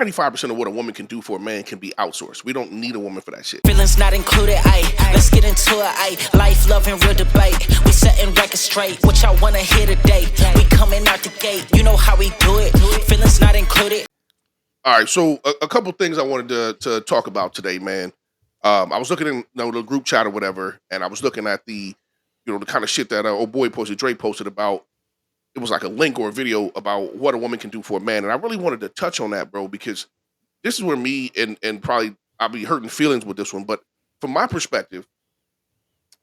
95% of what a woman can do for a man can be outsourced. We don't need a woman for that shit. Feelings not included, ayy. Let's get into it, ayy. Life, love, and real debate. We setting records straight. What y'all wanna hear today? We coming out the gate. You know how we do it. Feelings not included. All right, so a couple things I wanted to talk about today, man. I was looking in the group chat or whatever, and I was looking at the kind of shit that old boy posted, Drake posted about. It was like a link or a video about what a woman can do for a man, and I really wanted to touch on that, bro, because this is where me and probably I'll be hurting feelings with this one, but from my perspective,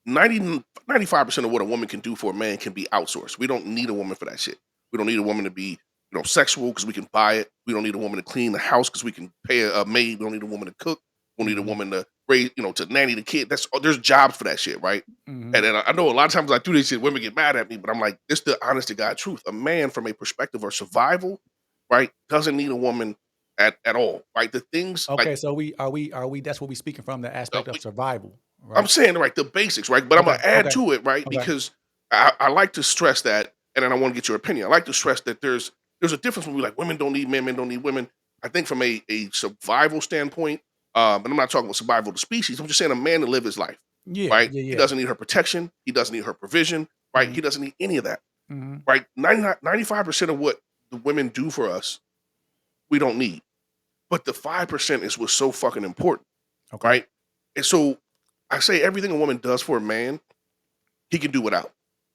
95% of what a woman can do for a man can be outsourced. We don't need a woman for that shit. We don't need a woman to be, sexual because we can buy it. We don't need a woman to clean the house because we can pay a maid. We don't need a woman to cook. We don't need a woman to raise, to nanny the kid. There's jobs for that shit, right? Hmm. And then I know a lot of times I do this shit, women get mad at me, but I'm like, this the honest to God truth. A man from a perspective of survival, right, doesn't need a woman at all, right? The things like Okay, so we that's what we speaking from the aspect of survival, I'm right? saying right, the basics, right? But I'm Okay, gonna add okay, to it, right? okay. Because I like to stress that, and then I want to get your opinion. I like to stress that there's a difference when we like women don't need men, men don't need women. I think from a survival standpoint, and I'm not talking about survival of the species. I'm just saying a man to live his life, Yeah, right? yeah, He yeah. doesn't need her protection. He doesn't need her provision, right? Hmm. He doesn't need any of that, Hmm. right? 95% of what the women do for us, we don't need. But the 5% is what's so fucking important, Okay. right? And so I say everything a woman does for a man, he can do without.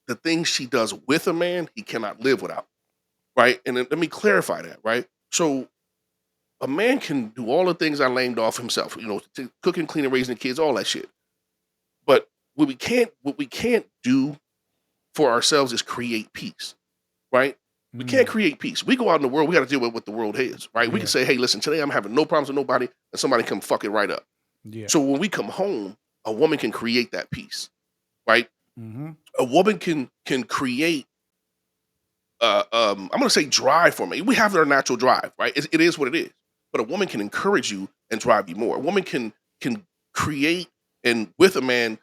The things she does with a man, he cannot live without, right? And then let me clarify that, right? So a man can do all the things I named off himself, cooking, cleaning, raising the kids, all that shit. But what we can't do for ourselves is create peace, right? We can't Mm, create peace. We go out in the world, we got to deal with what the world is, right? We can yeah, say, hey, listen, today I'm having no problems with nobody, and somebody come fuck it right up. yeah. So when we come home, a woman can create that peace, right? Hmm. A woman can create I'm gonna say drive for me. We have our natural drive, right? It is what it is. But a woman can encourage you and drive you more. A woman can create and with a man,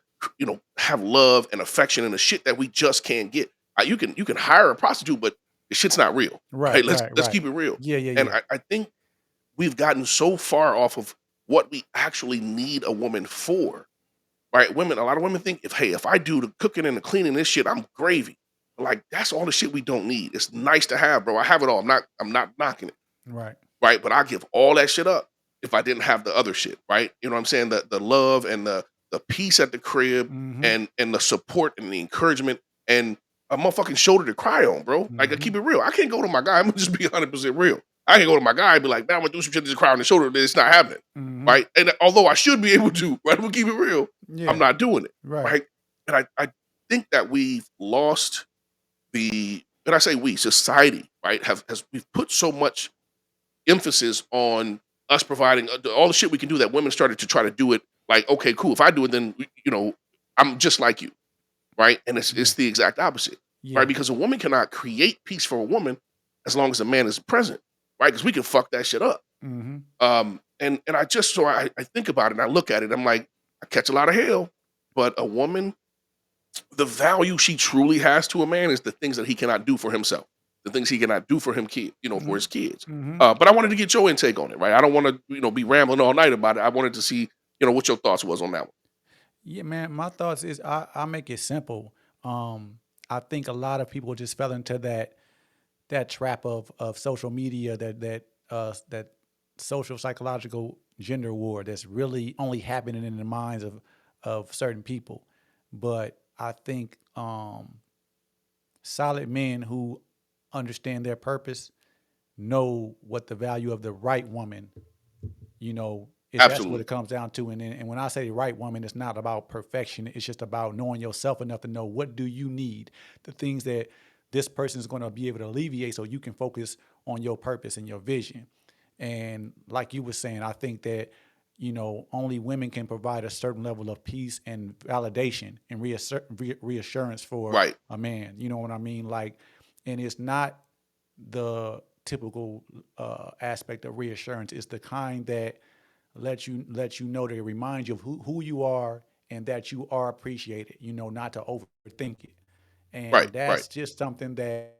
have love and affection and the shit that we just can't get. You can hire a prostitute, but the shit's not real, right? Right, Let's right, let's right. keep it real. Yeah, yeah, And yeah. I think we've gotten so far off of what we actually need a woman for, right? A lot of women think if I do the cooking and the cleaning this shit, I'm gravy. Like that's all the shit we don't need. It's nice to have, bro. I have it all. I'm not knocking it, Right. right? But I give all that shit up if I didn't have the other shit, right? You know what I'm saying? The love and the peace at the crib Hmm. and the support and the encouragement and a motherfucking shoulder to cry on, bro. Like I keep Hmm. it real. I can't go to my guy. I'm gonna just be 100% real. I can go to my guy and be like, man, I'm gonna do some shit to just cry on the shoulder. It's not happening, Hmm. right? And although I should be able to, right? I'm gonna keep it real. I'm Yeah. not doing it, Right. right? And I think that we've lost and I say we, society, right, has we've put so much emphasis on us providing all the shit we can do that women started to try to do it like, okay, cool. If I do it, then I'm just like you, right? And it's Yeah. the exact opposite, right? Yeah. Because a woman cannot create peace for a woman as long as a man is present, right? Because we can fuck that shit up. Hmm. And I just so I think about it and I look at it, I'm like, I catch a lot of hell, but a woman, the value she truly has to a man is the things that he cannot do for himself, the things he cannot do for him kid, for his kids. Hmm. But I wanted to get your intake on it, right? I don't want to, be rambling all night about it. I wanted to see, what your thoughts was on that one. Yeah, man. My thoughts is I make it simple. I think a lot of people just fell into that trap of social media, that social psychological gender war that's really only happening in the minds of certain people. But I think solid men who understand their purpose know what the value of the right woman, is that's what Absolutely. it comes down to. And when I say right woman, it's not about perfection. It's just about knowing yourself enough to know what do you need, the things that this person is going to be able to alleviate, so you can focus on your purpose and your vision. And like you were saying, I think that only women can provide a certain level of peace and validation and reassurance for Right. a man. You know what I mean? Like, and it's not the typical aspect of reassurance. It's the kind that lets you know, that it reminds you of who you are and that you are appreciated. Not to overthink it. Right. And Right. that's just something that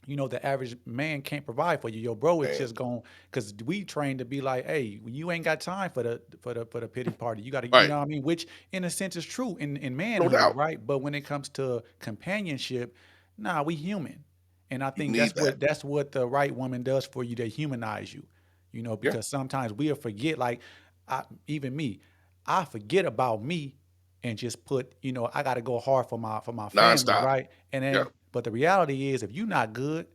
the average man can't provide for you. Your bro is man. just going because we trained to be like, hey, you ain't got time for the pity party. You got to, Right. what I mean, which in a sense is true in No manhood, doubt. right? But when it comes to companionship, nah, we human, and I You think need that. that's what the right woman does for you. They humanize you, Yeah. because sometimes we'll forget. Like, even me, I forget about me and just put, I got to go hard for my family, Nonstop. right? And Yeah. then, but the reality is, if you're not good,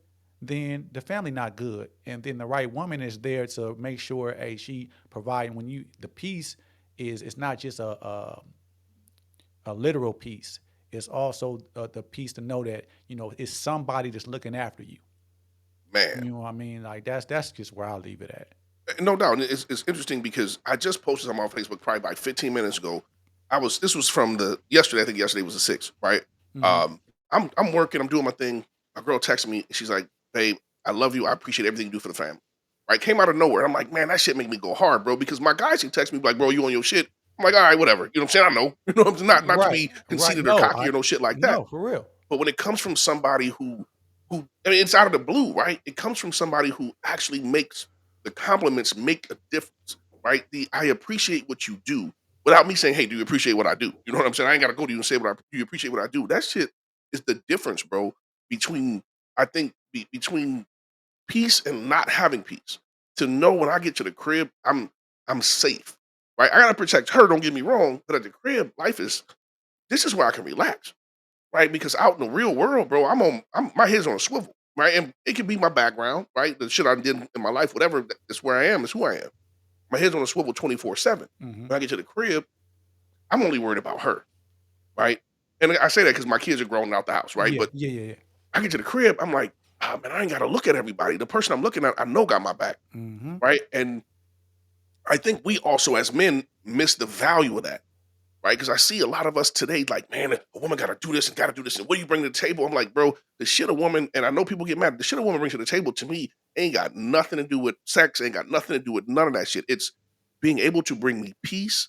then the family not good, and then the right woman is there to make sure, hey, she providing when you the peace is it's not just a literal peace. It's also the peace to know that it's somebody that's looking after you. Man. You know what I mean? Like that's just where I leave it at. No doubt. And it's interesting because I just posted something on Facebook probably about 15 minutes ago. This was from the yesterday. I think yesterday was the 6th, right? Hmm. Um, I'm working, I'm doing my thing. A girl texted me, she's like, babe, I love you. I appreciate everything you do for the family. Right? Came out of nowhere. I'm like, man, that shit make me go hard, bro. Because my guys can text me like, bro, you on your shit. I'm like, all right, whatever. You know what I'm saying? I know. You know, I'm not to Right, be right. conceited or No, cocky or no shit like that. no, for real. But when it comes from somebody who I mean, it's out of the blue, right? It comes from somebody who actually makes the compliments make a difference, right? The I appreciate what you do without me saying, hey, do you appreciate what I do? You know what I'm saying? I ain't gotta go to you and say do you appreciate what I do? That shit is the difference, bro, between I think between peace and not having peace. To know when I get to the crib, I'm safe. Right? I gotta protect her, don't get me wrong, but at the crib, this is where I can relax, right? Because out in the real world, bro, I'm my head's on a swivel, right? And it could be my background, right? The shit I did in my life, whatever. It's where I am. It's who I am. My head's on a swivel 24/7. Hmm. When I get to the crib, I'm only worried about her, right? And I say that because my kids are grown out the house, right? Yeah, But yeah, yeah, yeah. I get to the crib, I'm like, oh, man, I ain't got to look at everybody. The person I'm looking at, I know got my back, Hmm. right? And I think we also, as men, miss the value of that, right? Because I see a lot of us today, like, man, a woman got to do this and got to do this. And what do you bring to the table? I'm like, bro, the shit a woman, and I know people get mad, the shit a woman brings to the table to me ain't got nothing to do with sex, ain't got nothing to do with none of that shit. It's being able to bring me peace,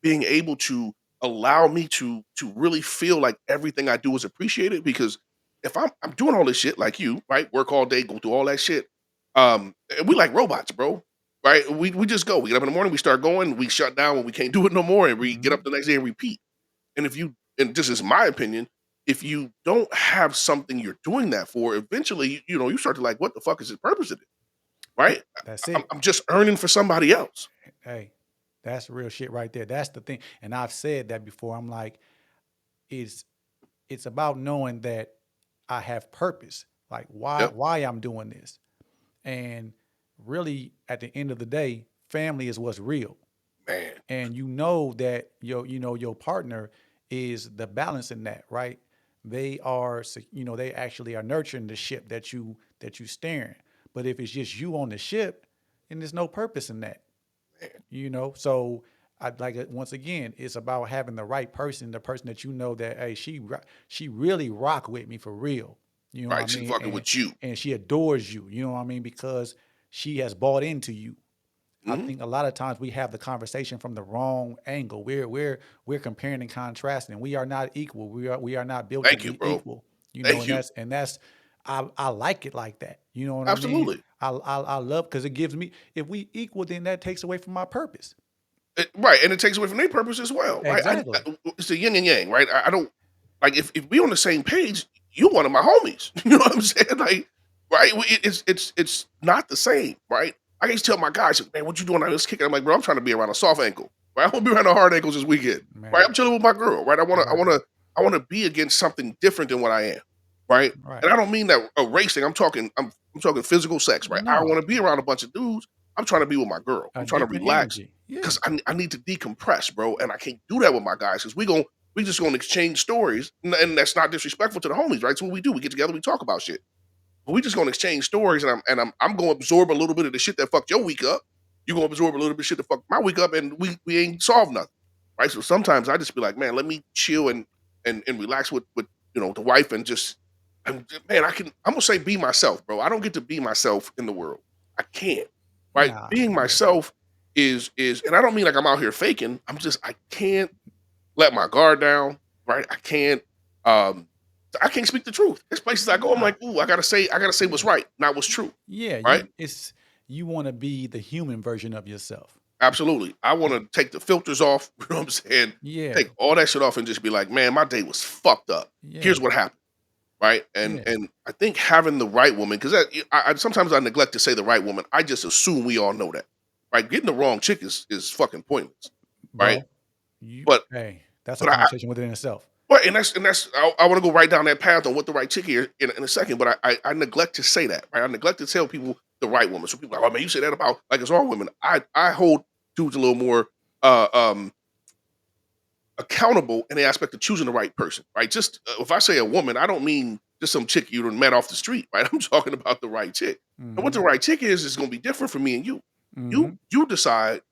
being able to allow me to really feel like everything I do is appreciated. Because if I'm doing all this shit like you, right? Work all day, go through all that shit. And we like robots, bro. Right? We just go. We get up in the morning, we start going, we shut down when we can't do it no more, and we get Hmm. up the next day and repeat. And if you and this is my opinion, if you don't have something you're doing that for, eventually, you start to like, what the fuck is the purpose of it? Right? That's I'm, it. I'm just earning for somebody else. Hey, that's real shit right there. That's the thing. And I've said that before. I'm like, it's it's about knowing that I have purpose. Like Yep. why I'm doing this. And really at the end of the day, family is what's real. Man. And you know that your partner is the balance in that, right? They are they actually are nurturing the ship that you steering. But if it's just you on the ship, then there's no purpose in that. So I like it once again. It's about having the right person, the person that that hey, she really rock with me for real. You know what I Right. She mean? fucking And with you. and she adores you. You know what I mean? Because she has bought into you. I Mhm. think a lot of times we have the conversation from the wrong angle. We're comparing and contrasting. We are not equal. We are not built to Thank you, be bro. equal. Thank And you. that's I like it like that. You know what I mean? Absolutely. I love because it gives me if we equal, then that takes away from my purpose. Right, and it takes away from their purpose as well, right? Exactly. It's a yin and yang, right? I don't like if we on the same page. You one of my homies. You know what I'm saying? Like, right? It's not the same, right? I can just tell my guys, man, what you doing on this kick? I'm like, bro, I'm trying to be around a soft ankle, right? I want to be around the hard ankles this weekend, right? Man, I'm chilling with my girl, right? right, I wanna be against something different than what I am, right? right. And I don't mean that racing. I'm talking physical sex, right? I don't No, want to be around a bunch of dudes. I'm trying to be with my girl. a I'm trying to different relax energy. Yeah, because I need to decompress, bro, and I can't do that with my guys because we just gonna exchange stories, and that's not disrespectful to the homies, right? So what we do, we get together, we talk about shit, but we just gonna exchange stories, and I'm gonna absorb a little bit of the shit that fucked your week up. You gonna absorb a little bit of shit that fucked my week up, and we ain't solved nothing, right? So sometimes I just be like, man, let me chill and relax with the wife and just man, I'm gonna say be myself, bro. I don't get to be myself in the world. I can't. Right? nah, Being yeah, myself is and I don't mean like I'm out here faking. I can't let my guard down, right? I can't um I can't speak the truth. There's places I go, I'm Nah, like, ooh, I gotta say what's right, not what's true. yeah, Right? you want to be the human version of yourself. Absolutely. I want to take the filters off. You know what I'm saying? Yeah, Take all that shit off and just be like, man, my day was fucked up. yeah, Here's what happened. Right. And yeah. I think having the right woman, because sometimes I neglect to say the right woman. I just assume we all know that. Right. Getting the wrong chick is fucking pointless. Right. Bro, But hey, that's a but conversation within itself. well, and that's I want to go right down that path on what the right chick is in a second. But I neglect to say that. Right. I neglect to tell people the right woman. So people are like, oh man, you say that about like it's all women. I hold dudes a little more uh um accountable in the aspect of choosing the right person, right? Just if I say a woman, I don't mean just some chick you done met off the street, right? I'm talking about the right chick. And what Hmm. the right chick is going to be different for me and you. Hmm. You decide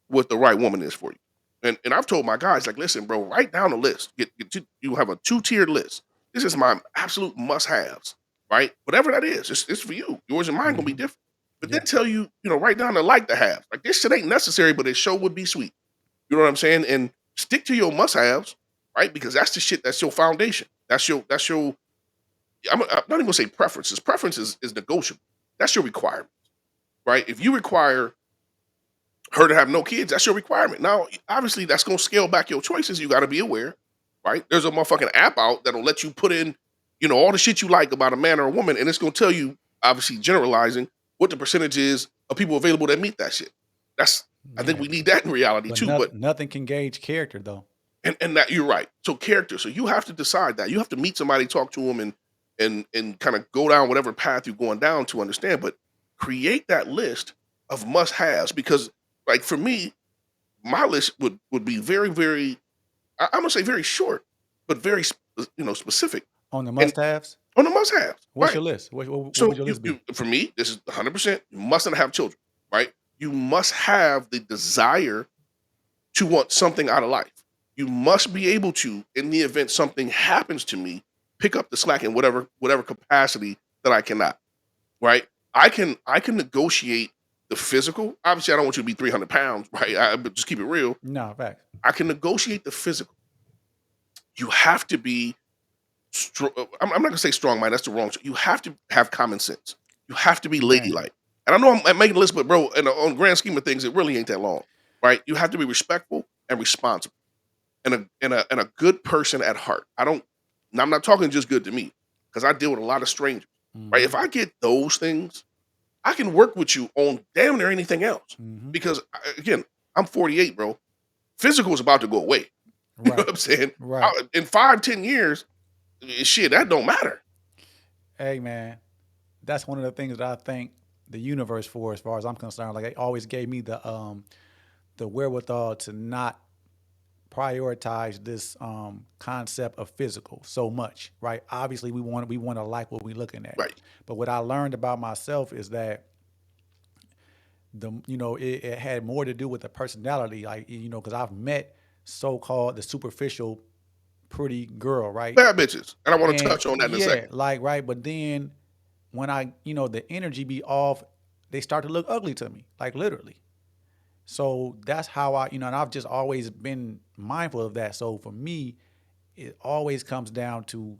what the right woman is for you. And I've told my guys like, listen, bro, write down a list. You have a 2-tiered list. This is my absolute must-haves, right? Whatever that is, it's for you. Yours and mine gonna be Hmm. different. But then Yeah. tell you, write down the like to have. Like this shit ain't necessary, but it sure would be sweet. You know what I'm saying? And stick to your must-haves, right? Because that's the shit. That's your foundation. That's your. I'm not even gonna say preferences. Preferences is negotiable. That's your requirement, right? If you require her to have no kids, that's your requirement. Now, obviously, that's gonna scale back your choices. You got to be aware, right? There's a motherfucking app out that'll let you put in, all the shit you like about a man or a woman, and it's gonna tell you, obviously, generalizing what the percentage is of people available that meet that shit. That's. I think Yeah. we need that in reality But too. But nothing can gauge character though. and that you're right. So character. So you have to decide that. You have to meet somebody, talk to them, and kind of go down whatever path you're going down to understand. But create that list of must haves because, like for me, my list would be very very. I'm gonna say very short, but very specific On the and must-haves, on the must haves. what's Right. your list? What So would your list be? for me, this is 100%. You mustn't have children. Right. You must have the desire to want something out of life. You must be able to, in the event something happens to me, pick up the slack in whatever capacity that I cannot. Right? I can negotiate the physical. Obviously, I don't want you to be 300 pounds, right? But just keep it real. No, fact. I can negotiate the physical. You have to be strong. I'm not gonna say strong mind. That's the wrong. You have to have common sense. You have to be Man, ladylike. And I know I'm making a list, but bro, on the grand scheme of things, it really ain't that long, right? You have to be respectful and responsible and a good person at heart. Now I'm not talking just good to me because I deal with a lot of strangers, right? If mhm, I get those things, I can work with you on damn near anything else mhm. because again, I'm 48, bro. Physical is about to go away. You know Right, what I'm saying? right. In 5, 10 years, shit, that don't matter. Hey, man, that's one of the things that I thank the universe for, as far as I'm concerned. Like, it always gave me the wherewithal to not prioritize this concept of physical so much, right? Obviously, we want to like what we're looking at, Right. but what I learned about myself is that it had more to do with the personality, like because I've met so-called the superficial pretty girl, right? Bad bitches. And I want to And touch on that in a yeah, second. like right, but then when the energy be off, they start to look ugly to me, like literally. So that's how and I've just always been mindful of that. So for me, it always comes down to,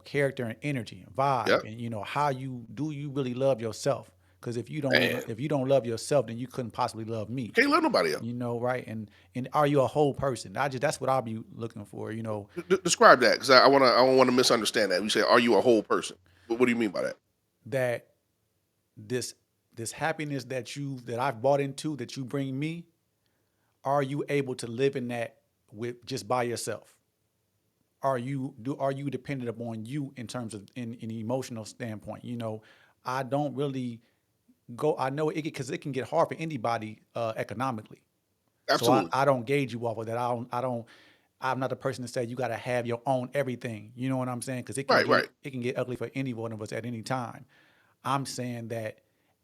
character and energy and Yeah. vibe and, how you really love yourself? Because Man, if you don't love yourself, then you couldn't possibly love you me, can't love nobody else. right? And are you a whole person? That's what I'll be looking for, Describe that because I don't want to misunderstand that. You say, are you a whole person? What do you mean by that? that this this happiness that I've bought into that you bring me, are you able to live in that with just by yourself? Are you dependent upon you in terms of in an emotional standpoint? I don't really go. I know it because it can get hard for anybody economically. So I, Absolutely. I don't gauge you off of that. I'm not the person to say you got to have your own everything. You know what I'm saying? Because Right, right. it can get ugly for any one of us at any time. I'm saying that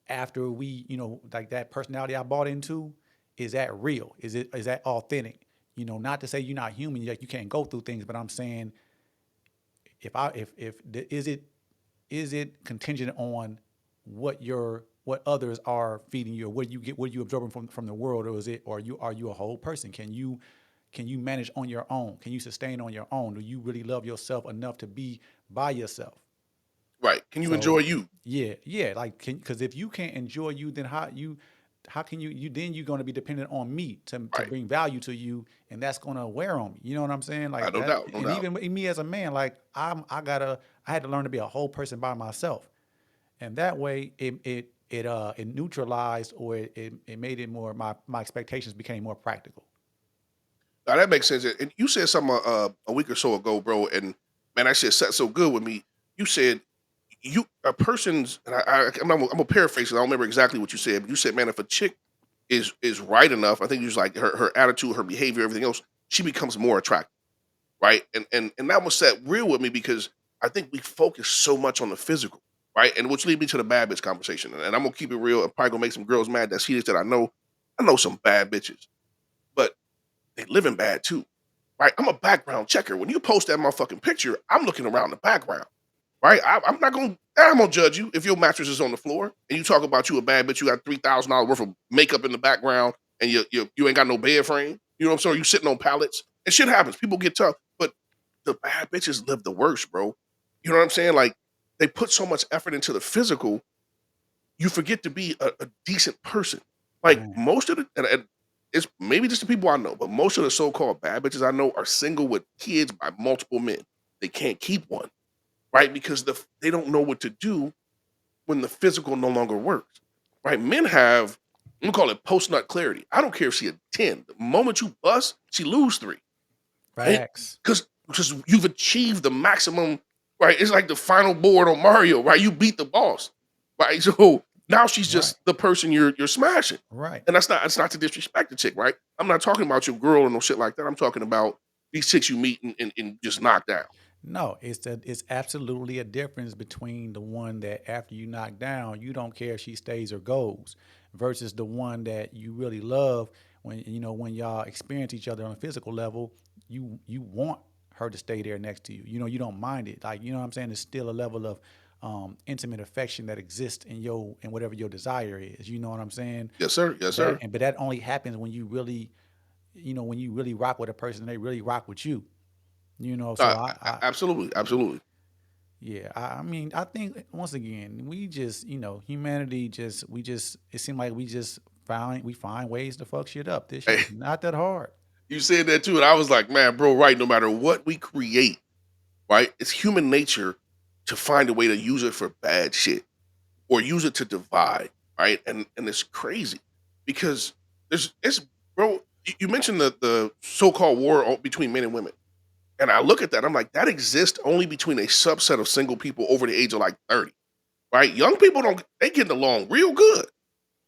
after we, like that personality I bought into, is that real? Is that authentic? Not to say you're not human, like you can't go through things, but I'm saying is it contingent on what others are feeding you, or what you absorbing from the world, or are you a whole person? Can you manage on your own? Can you sustain on your own? Do you really love yourself enough to be by yourself. Right. Can you enjoy So you? yeah, like because if you can't enjoy you, then how can you then you're going to be dependent on me to Right. bring value to you, and that's going to wear on me. You know what I'm saying? Like No that, doubt. No and doubt. even me as a man, like I had to learn to be a whole person by myself, and that way it neutralized or it made it more my expectations became more practical. Now that makes sense. And you said something a week or so ago, bro. And man, that shit sat so good with me. You said you a person's. And I'm gonna paraphrase it. I don't remember exactly what you said, but you said, man, if a chick is right enough, I think you was like her attitude, her behavior, everything else, she becomes more attractive, right? And that was set real with me because I think we focus so much on the physical, right? And which lead me to the bad bitch conversation. And I'm gonna keep it real. I'm probably gonna make some girls mad that she is that I know. I know some bad bitches, but they living bad too, right? I'm a background checker. When you post that motherfucking picture, I'm looking around the background, right? I'm not gonna, I'm gonna judge you if your mattress is on the floor and you talk about you a bad bitch. You got $3,000 worth of makeup in the background and you ain't got no bed frame. You know what I'm saying? You sitting on pallets and shit happens. People get tough, but the bad bitches live the worst, bro. You know what I'm saying? Like they put so much effort into the physical, you forget to be a decent person. Like Man, most of and it's maybe just the people I know, but most of the so-called bad bitches I know are single with kids by multiple men. They can't keep one, right? Because they don't know what to do when the physical no longer works, right? Men have, we call it post-nut clarity. I don't care if she a 10. The moment you bust, she lose 3, right? facts. Because you've achieved the maximum, right? It's like the final board on Mario, right? You beat the boss, right? So now she's Right, just the person you're smashing, right. and that's not to disrespect the chick, right? I'm not talking about your girl or no shit like that. I'm talking about these chicks you meet and just knock down. No, it's absolutely a difference between the one that after you knock down, you don't care if she stays or goes, versus the one that you really love when when y'all experience each other on a physical level, you want her to stay there next to you. You don't mind it. Like, what I'm saying, there's still a level of intimate affection that exists in whatever your desire is. You know what I'm saying? Yes, sir. Yes, That sir. and but that only happens when you really, when you really rock with a person and they really rock with you. So I Absolutely, absolutely. yeah, I mean, I think once again, we just, humanity it seemed like we find ways to fuck shit up. This shit Hey, is not that hard. you said that too, and I was like, man, bro, right? No matter what we create, right? It's human nature to find a way to use it for bad shit or use it to divide, right? And it's crazy because it's bro. You mentioned the so-called war between men and women, and I look at that. I'm like, that exists only between a subset of single people over the age of like 30, right? Young people don't they getting along real good,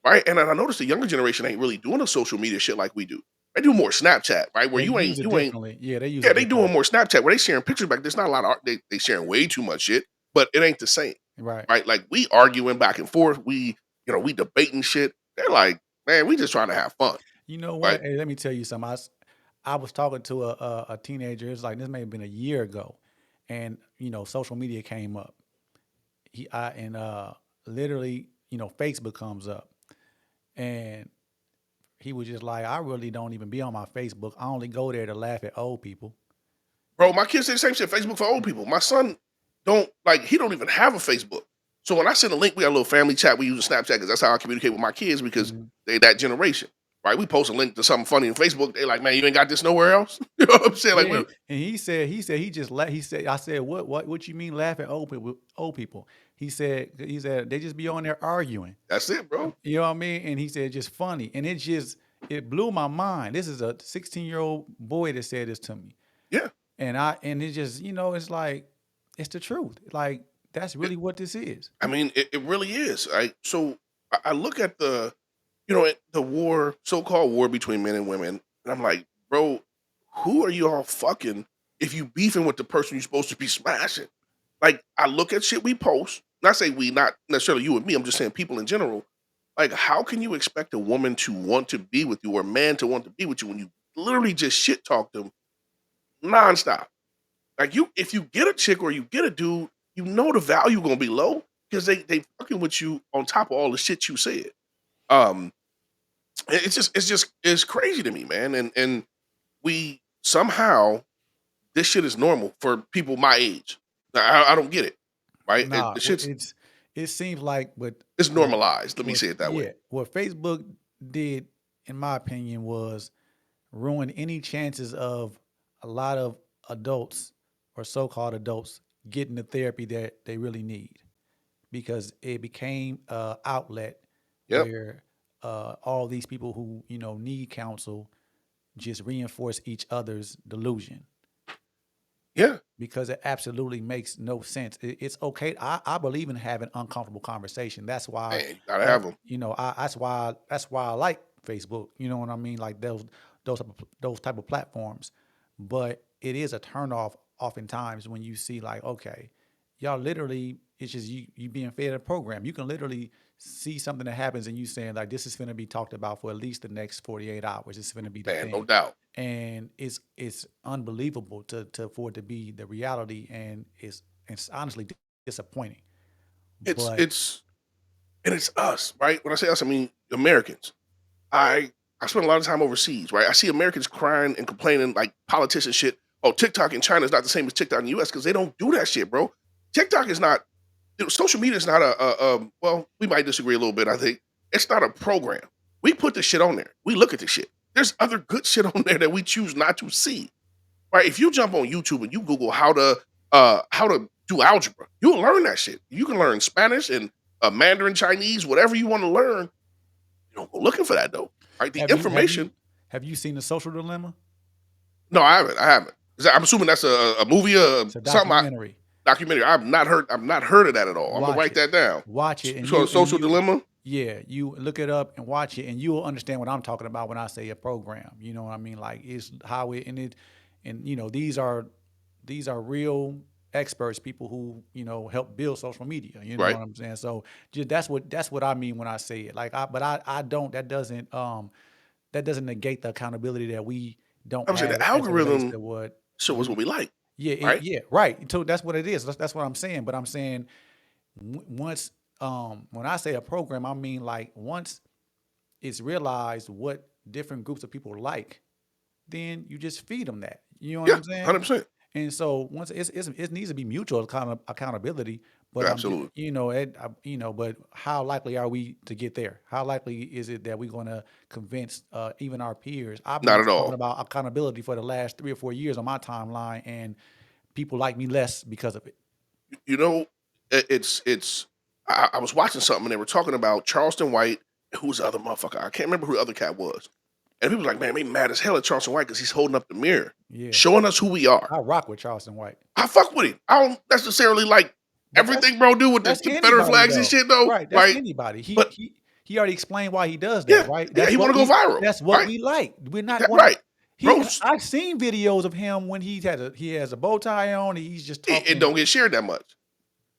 right? And I noticed the younger generation ain't really doing the social media shit like we do. They do more Snapchat, right? Where They use it you ain't differently. Yeah, they use yeah, it they doing differently. more Snapchat where they sharing pictures back. There's not a lot of they sharing way too much shit, but it ain't the same, Right. right? Like we arguing back and forth, we debating shit. They're like, man, we just trying to have fun, You know right? what? Hey, let me tell you something. I was talking to a teenager. It's like this may have been a year ago, and social media came up. Literally, Facebook comes up, and he was just like, I really don't even be on my Facebook. I only go there to laugh at old people. Bro, my kids say the same shit. Facebook for old people. My son don't like he don't even have a Facebook. So when I send a link, we got a little family chat. We use a Snapchat because that's how I communicate with my kids because Mhm. they that generation, right? We post a link to something funny on Facebook. They like, man, you ain't got this nowhere else. You know what I'm saying? Like, Yeah, we and he said he just he said I said what you mean laugh at old people? Old people? He said they just be on there arguing. that's it, bro. You know what I mean? And he said just funny, and it blew my mind. This is a 16-year-old boy that said this to me, Yeah. and it just it's like it's the truth. Like that's really what this is. I mean, it really is. So I look at the war, so-called war between men and women, and I'm like, bro, who are you all fucking if you beefing with the person you're supposed to be smashing? Like, I look at shit we post. Not say we, not necessarily you and me. I'm just saying people in general. Like, how can you expect a woman to want to be with you or a man to want to be with you when you literally just shit talk them nonstop? Like if you get a chick or you get a dude, you know the value gonna be low because they fucking with you on top of all the shit you said. Um, it's crazy to me, man. And we somehow this shit is normal for people my age. I don't get it, right? Nah, The shit's it seems like it's what normalized. Let me say it that way. what Facebook did, in my opinion, was ruin any chances of a lot of adults or so-called adults getting the therapy that they really need, because it became a outlet Yep. where all these people who need counsel just reinforce each other's delusion, Yeah. because it absolutely makes no sense. It's okay. I believe in having uncomfortable conversation. That's why Man, you gotta have them. that's why I like Facebook. You know what I mean? Like those type of platforms. But it is a turnoff oftentimes when you see, like, okay, y'all literally, it's just you being fed a program. You can literally see something that happens and you saying, like, this is going to be talked about for at least the next 48 hours. It's going to be the Man, no thing. doubt. And it's unbelievable to for it to be the reality, and it's honestly disappointing. It's But it's and it's us, right? When I say us, I mean Americans. I I spend a lot of time overseas, right? I see Americans crying and complaining like politician shit. Oh, TikTok in China is not the same as TikTok in the US because they don't do that shit, bro. TikTok is not social media is not well, we might disagree a little bit, I think. It's not a program. We put the shit on there. We look at the shit. There's other good shit on there that we choose not to see. Right? If you jump on YouTube and you Google how to do algebra, you'll learn that shit. You can learn Spanish and Mandarin Chinese, whatever you want to learn. You don't go looking for that though. Right? The have you have information. you have you seen The Social Dilemma? No, I haven't. I haven't. I'm assuming that's a movie, It's a something documentary. documentary. I've not heard of that at all. I'm gonna Watch write it. that down. Watch it, and So, you and social you dilemma. yeah, you look it up and watch it, and you will understand what I'm talking about when I say a program. You know what I mean? Like, it's how it and these are real experts, people who help build social media. You know Right. what I'm saying? So just that's what I mean when I say it. Like, I don't that doesn't negate the accountability that we don't I'm saying have the as it relates algorithm to what. shows us what we like. Yeah, Right. yeah, right. So that's what it is. That's what I'm saying. But I'm saying, once, when I say a program, I mean, like, once it's realized what different groups of people like, then you just feed them that. You know what Yeah. I'm saying? 100%. And so once it needs to be mutual accountability. But I'm just, Absolutely. but how likely are we to get there? How likely is it that we're going to convince even our peers? I've Not been at talking all. about accountability for the last 3 or 4 years on my timeline, and people like me less because of it. You know, it's. I was watching something and they were talking about Charleston White. Who's the other motherfucker? I can't remember who the other cat was. And people were like, man, they mad as hell at Charleston White because he's holding up the mirror, Yeah, showing us who we are. I rock with Charleston White. I fuck with him. I don't necessarily like But everything bro do with the that's Confederate anybody flags and though, shit though, right? That's right? anybody. He But he he already explained why he does that, yeah, right? yeah, he want to go viral, That's what right? we like. We're not That, going to. right, bro. I've seen videos of him when he has a bow tie on. And he's just It talking don't get shared that much,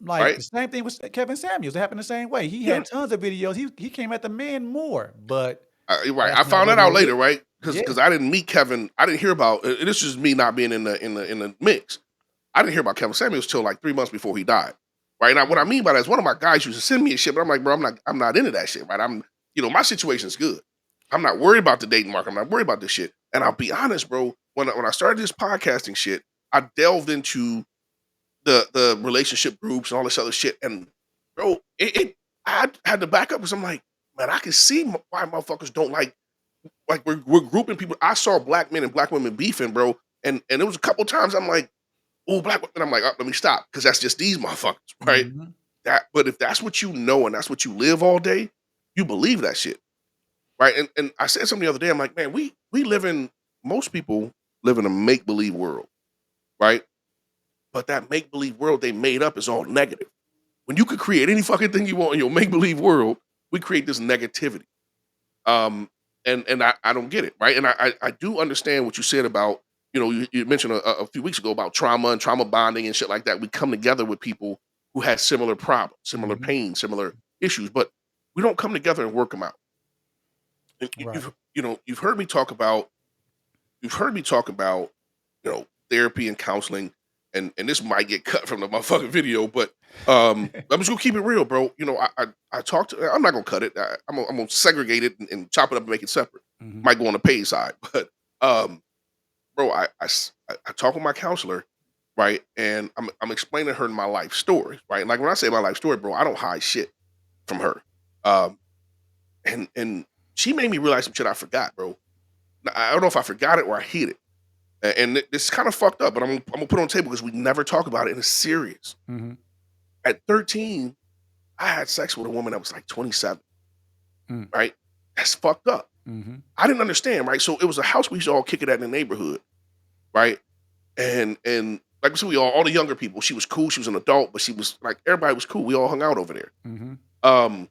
like right? the same thing with Kevin Samuels. It happened the same way. He Yeah, had tons of videos. He came at the men more, but right. I that's not found what that we out get. later, right? Yeah, Because I didn't meet Kevin. I didn't hear about. This is me not being in the mix. I didn't hear about Kevin Samuels till like 3 months before he died. Right now, what I yeah, mean by that is one of my guys used to send me a shit, but I'm like, bro, I'm not into that shit, right? My situation's good. I'm not worried about the dating market. I'm not worried about this shit. And I'll be honest, bro. When I started this podcasting shit, I delved into the relationship groups and all this other shit. And bro, I had to back up because I'm like, man, I can see why motherfuckers don't like we're grouping people. I saw black men and black women beefing, bro. And it was a couple times I'm like, oh, black women. I'm like, oh, let me stop because that's just these motherfuckers, right? hmm But if that's what you know and that's what you live all day, you believe that shit, right? And I said something the other day. I'm like, man, we live in most people live in a make believe world, right? But that make believe world they made up is all negative. When you could create any fucking thing you want in your make believe world, we create this negativity. Um, and I don't get it, right? And I do understand what you said about you mentioned a few weeks ago about trauma and trauma bonding and shit like that. We come together with people who had similar problems, similar hmm pain, similar issues, but we don't come together and work them out. And right. you've heard me talk about therapy and counseling, and this might get cut from the motherfucking video, but I'm just gonna keep it real, bro. I talked to. I'm not gonna cut it. I'm gonna segregate it and chop it up and make it separate. hmm Might go on the paid side, but um, bro, I talk with my counselor, right? And I'm explaining to her my life story, right? Like when I say my life story, bro, I don't hide shit from her. Um, and she made me realize some shit I forgot, bro. Now, I don't know if I forgot it or I hid it. And this is kind of fucked up, but I'm gonna put it on the table because we never talk about it and it's serious. Mm-hmm. At 13, I had sex with a woman that was like 27, Mm. right? That's fucked up. Mm-hmm. I didn't understand, right? So it was a house we used to all kick it at in the neighborhood, right? And like I said, we all the younger people. She was cool. She was an adult, but she was like everybody was cool. We all hung out over there. Mm-hmm. Um,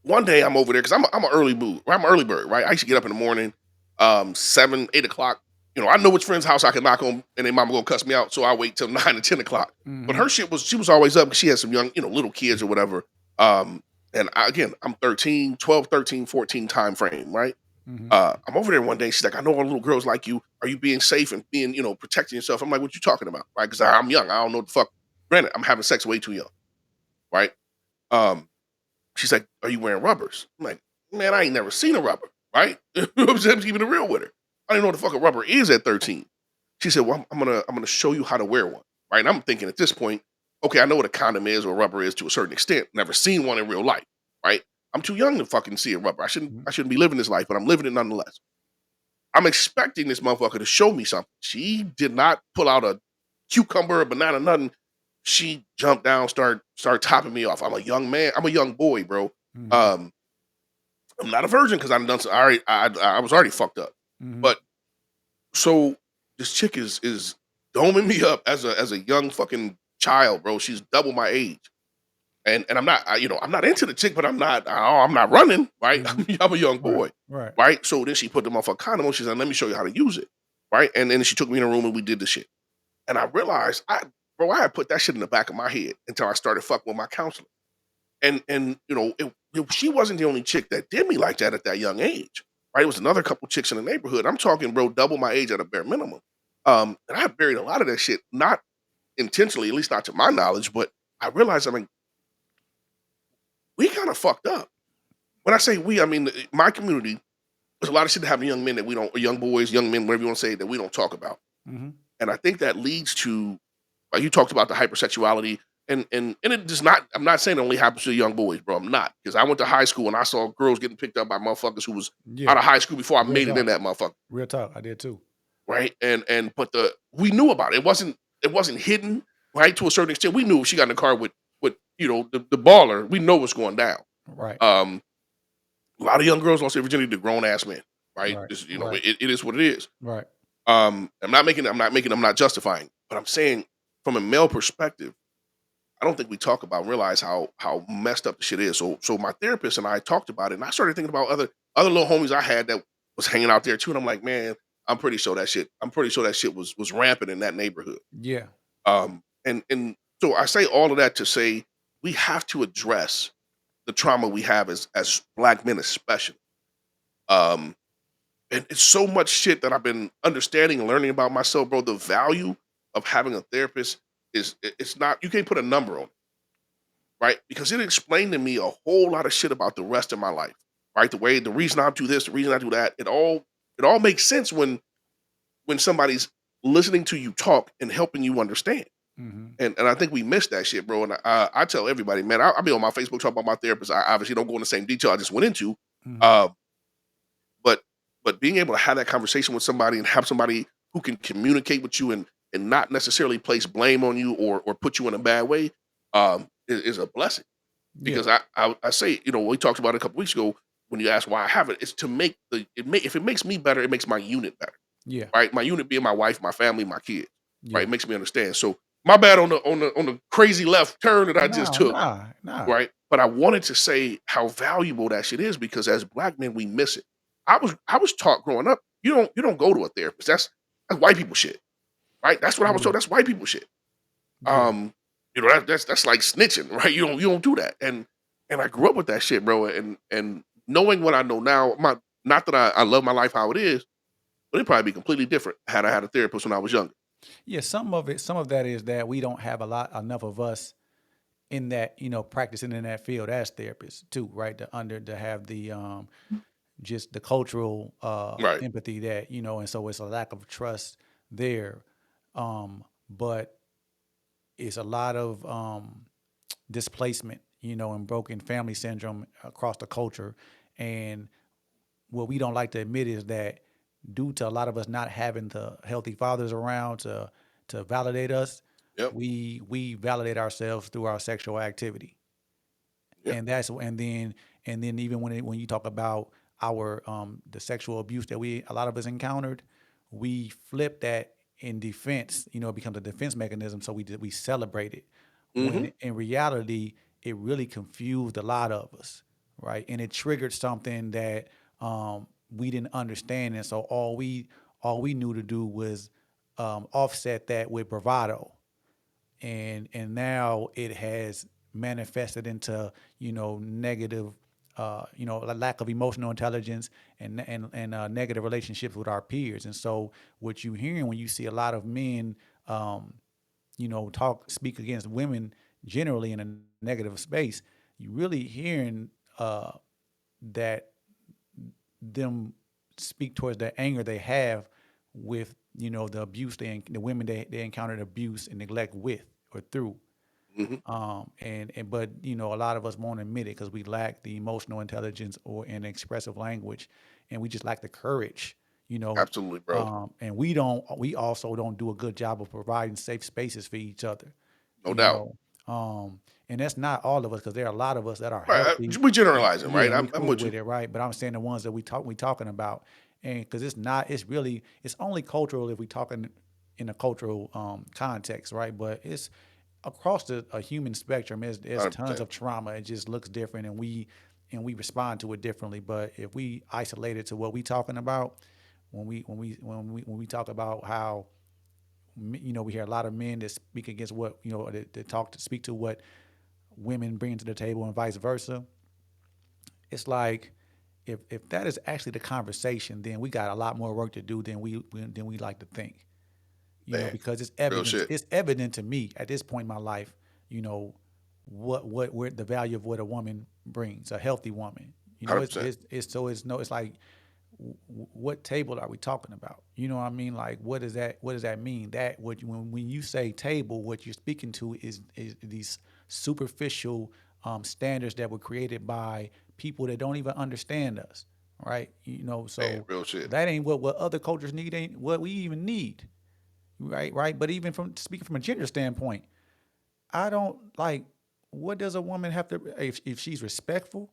One day I'm over there because I'm an early boo. I'm an early bird, right? I used to get up in the morning, 7, 8 o'clock. You know, I know which friend's house I can knock on, and their mama gonna cuss me out, so I wait till 9 or 10 o'clock. But Mm-hmm. her shit was she was always up because she had some young, little kids or whatever. And again, I'm 13, 12, 13, 14 time frame, right? Mm-hmm. I'm over there one day. She's like, I know all little girls like you. Are you being safe and being, protecting yourself? I'm like, what you talking about? Right? Because I'm young. I don't know what the fuck. Granted, I'm having sex way too young. Right? Um, she's like, are you wearing rubbers? I'm like, man, I ain't never seen a rubber. Right? You know what I'm saying? I'm keeping it real with her. I didn't know what the fuck a rubber is at 13. She said, well, I'm gonna show you how to wear one. Right? And I'm thinking at this point, okay, I know what a condom is or a rubber is to a certain extent. Never seen one in real life. Right? I'm too young to fucking see a rubber. I shouldn't be living this life, but I'm living it nonetheless. I'm expecting this motherfucker to show me something. She did not pull out a cucumber, a banana, nothing. She jumped down, started topping me off. I'm a young man. I'm a young boy, bro. Mm-hmm. Um, I'm not a virgin because I've done. I was already fucked up. Mm-hmm. But so this chick is doming me up as a young fucking child, bro. She's double my age. And I'm not, I'm not into the chick, but I'm not running, right? Mm-hmm. I'm a young Right. boy, Right. right? So then she put the motherfucker condom on. She said, "Let me show you how to use it," right? And then she took me in a room and we did the shit. And I realized, I had put that shit in the back of my head until I started fucking with my counselor. And she wasn't the only chick that did me like that at that young age, right? It was another couple chicks in the neighborhood. I'm talking, bro, double my age at a bare minimum. And I buried a lot of that shit, not intentionally, at least not to my knowledge, but I realized, I mean, we kind of fucked up. When I say we, I mean my community. There's a lot of shit that happen to young men that we don't, or young boys, young men, whatever you want to say, that we don't talk about. Mm-hmm. And I think that leads to, like you talked about the hypersexuality, and it does not. I'm not saying it only happens to young boys, bro. I'm not, because I went to high school and I saw girls getting picked up by motherfuckers who was Yeah. out of high school before I Real made it in talk. that motherfucker, Real talk. I did too. right? And but we knew about it. It wasn't hidden, right? To a certain extent, we knew if she got in the car with the baller, we know what's going down. Right. Um, a lot of young girls lost their virginity to grown ass men, right? Right. Just, Right. it is what it is. Right. I'm not justifying, but I'm saying from a male perspective, I don't think we talk about and realize how messed up the shit is. So my therapist and I talked about it, and I started thinking about other little homies I had that was hanging out there too, and I'm like, man, I'm pretty sure that shit was rampant in that neighborhood. Yeah. And so I say all of that to say we have to address the trauma we have as black men, especially. Um, and it's so much shit that I've been understanding and learning about myself, bro. The value of having a therapist it's not, you can't put a number on it, right? Because it explained to me a whole lot of shit about the rest of my life, right? The reason I do this, the reason I do that, it all makes sense when somebody's listening to you talk and helping you understand. Mm-hmm. And I think we miss that shit, bro. And I tell everybody, man, I'll be on my Facebook talking about my therapist. I obviously don't go in the same detail I just went into. Mm-hmm. Uh, but being able to have that conversation with somebody and have somebody who can communicate with you and not necessarily place blame on you or put you in a bad way, is a blessing. Yeah. Because I say, we talked about it a couple weeks ago when you asked why I have it, it's to make if it makes me better, it makes my unit better. Yeah. Right? My unit being my wife, my family, my kids. Right? Yeah. It makes me understand. So my bad on the crazy left turn that I just No. took. Nah. Right? But I wanted to say how valuable that shit is because as black men, we miss it. I was taught growing up, you don't go to a therapist. That's white people shit. Right? That's what I was Yeah. told. That's white people shit. Yeah. That's like snitching, right? You don't do that. And I grew up with that shit, bro. And knowing what I know now, not that I love my life how it is, but it'd probably be completely different had I had a therapist when I was younger. Yeah. Some of that is that we don't have enough of us in that, practicing in that field as therapists too, right? To have the just the cultural Right. empathy that, and so it's a lack of trust there. But it's a lot of displacement, and broken family syndrome across the culture. And what we don't like to admit is that due to a lot of us not having the healthy fathers around to validate us, Yep. we validate ourselves through our sexual activity. Yep. And then even when you talk about our the sexual abuse that we a lot of us encountered, we flip that in defense. It becomes a defense mechanism, so we celebrate it. Mm-hmm. When in reality, it really confused a lot of us, right? And it triggered something that we didn't understand, and so all we knew to do was offset that with bravado, and now it has manifested into negative, a lack of emotional intelligence and negative relationships with our peers. And so what you hearing when you see a lot of men speak against women generally in a negative space, you really hearing that them speak towards the anger they have with the abuse the women they encountered abuse and neglect with or through. Mm-hmm. And but a lot of us won't admit it because we lack the emotional intelligence or an expressive language, and we just lack the courage. you know Absolutely, bro. and we also don't do a good job of providing safe spaces for each other. No you doubt. know and that's not all of us, because there are a lot of us that are Right. healthy. We generalizing, Yeah, right? and we I'm cool with with you. it, right? But I'm saying the ones that we talking about, and because it's only cultural if we talking in a cultural context, right? But it's across a human spectrum. There's tons 100%. of trauma. It just looks different, and we respond to it differently. But if we isolate it to what we talking about, when we talk about how we hear a lot of men that speak against what that speak to what women bring to the table and vice versa. It's like, if that is actually the conversation, then we got a lot more work to do than we like to think. Man, Because it's real evident. shit. It's evident to me at this point in my life. You know what where the value of what a woman brings, a healthy woman. It's 100%. it's so it's no it's like, what table are we talking about? You know what I mean? Like, what does that mean? That what when you say table, what you're speaking to is these superficial standards that were created by people that don't even understand us, right? Man, So real shit. that ain't what other cultures need, ain't what we even need, right? But even from speaking from a gender standpoint, I don't like, what does a woman have to, if she's respectful,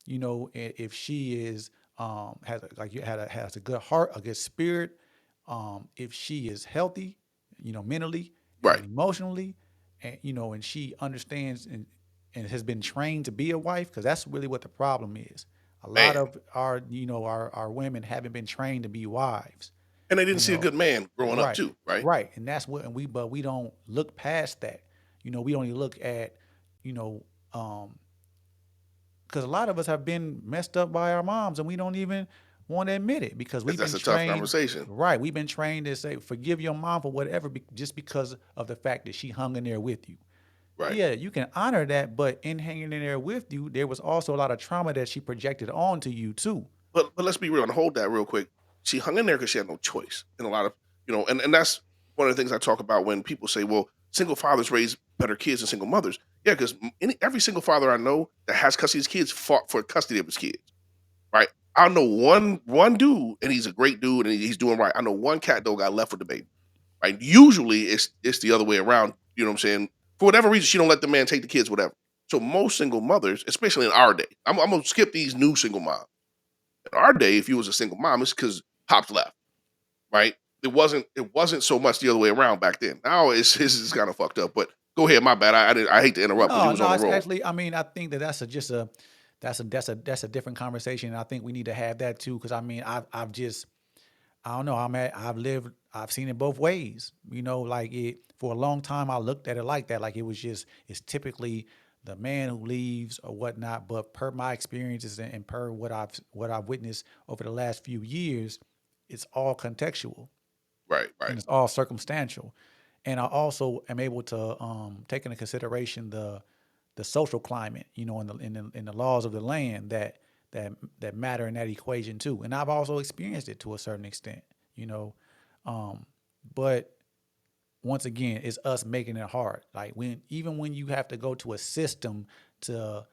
if she is has a good heart, a good spirit, if she is healthy, mentally and Right. emotionally, and she understands and has been trained to be a wife, because that's really what the problem is. A lot Man. of our women haven't been trained to be wives. And they didn't You see a know, good man growing up right, too, right? right, and that's what, and we don't look past that. We only look at, you know, um, because a lot of us have been messed up by our moms, and we don't even want to admit it, because we've That's been a tough trained. conversation. Right, we've been trained to say forgive your mom for whatever, just because of the fact that she hung in there with you. Right. Yeah, you can honor that, but in hanging in there with you, there was also a lot of trauma that she projected onto you too. But let's be real and hold that real quick. She hung in there because she had no choice. And a lot of and that's one of the things I talk about when people say, well, single fathers raise better kids than single mothers. Yeah, because every single father I know that has custody of his kids fought for custody of his kids. Right. I know one dude, and he's a great dude, and he's doing right. I know one cat though got left with the baby. Right. Usually it's the other way around. You know what I'm saying? For whatever reason, she don't let the man take the kids, whatever. So most single mothers, especially in our day, I'm gonna skip these new single moms. In our day, if you was a single mom, it's because pops left, right? It wasn't so much the other way around back then. Now it's kind of fucked up. But go ahead, my bad. I hate to interrupt because you No, was on no, a it's roll. actually. I mean, I think that's a different conversation. And I think we need to have that too, because I mean, I've just, I don't know. I've seen it both ways. Like, it for a long time. I looked at it like that. Like, it's typically the man who leaves or whatnot. But per my experiences and per what I've witnessed over the last few years, it's all contextual Right, and right. it's all circumstantial. And I also am able to take into consideration the social climate, and the laws of the land that matter in that equation too. And I've also experienced it to a certain extent, you know. Um, but once again, it's us making it hard. Like even when you have to go to a system to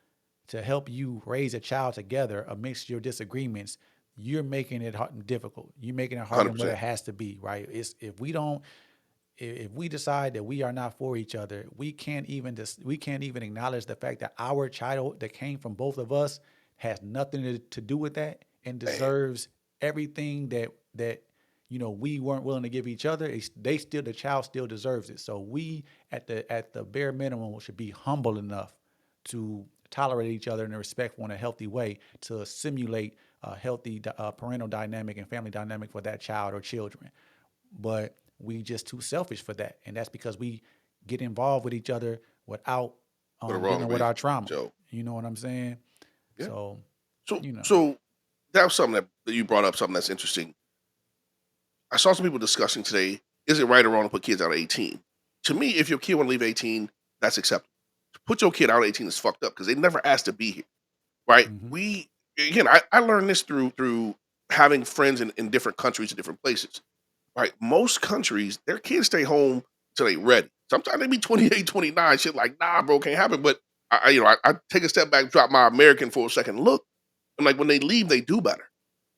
help you raise a child together amidst your disagreements, you're making it hard, difficult. You're making it harder than what it 100%. has to be, right? It's if we decide that we are not for each other, we can't even acknowledge the fact that our child that came from both of us has nothing to do with that and Man, deserves everything that we weren't willing to give each other. The child still deserves it. So we at the bare minimum should be humble enough to tolerate each other in a respectful and a healthy way to simulate a healthy parental dynamic and family dynamic for that child or children. But we just too selfish for that, and that's because we get involved with each other without for the wrong dealing with our reason, trauma. Joe. You know what I'm saying? Yeah. So So, you know, so that was something that you brought up. Something that's interesting. I saw some people discussing today. Is it right or wrong to put kids out at 18? To me, if your kid want to leave 18, that's acceptable. To put your kid out at 18 is fucked up because they never asked to be here, right? hmm We again, I learned this through having friends in different countries and different places. Right? Most countries, their kids stay home till they ready. Sometimes they be 28, 29, shit like, nah, bro, can't happen. But I take a step back, drop my American for a second, look, and like when they leave, they do better,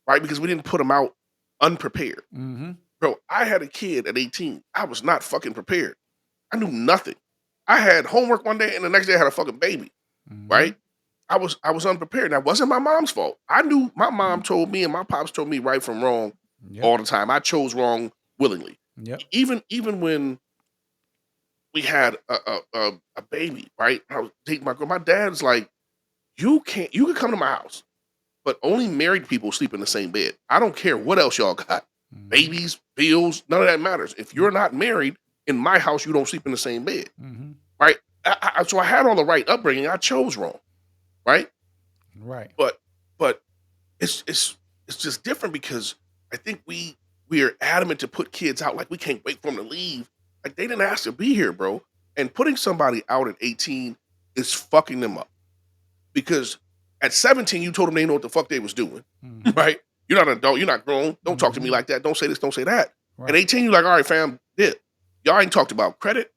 right? Because we didn't put them out unprepared. hmm Bro, I had a kid at 18. I was not fucking prepared. I knew nothing. I had homework one day and the next day I had a fucking baby, hmm right? I was unprepared. That wasn't my mom's fault. I knew my mom told me and my pops told me right from wrong Yep. all the time. I chose wrong willingly. Yep. Even when we had a baby, right? I was dating my girl. My dad's like, you can come to my house, but only married people sleep in the same bed. I don't care what else y'all got. hmm Babies, bills, none of that matters. If you're not married in my house, you don't sleep in the same bed, hmm right? So I had all the right upbringing. I chose wrong, right? Right. But it's just different because I think we are adamant to put kids out like we can't wait for them to leave. Like they didn't ask to be here, bro. And putting somebody out at 18 is fucking them up because at 17 you told them they know what the fuck they was doing, hmm right? You're not an adult, you're not grown. Don't talk to me hmm like that. Don't say this, don't say that. At Right. 18 you're like, all right, fam, yeah. Y'all ain't talked about credit.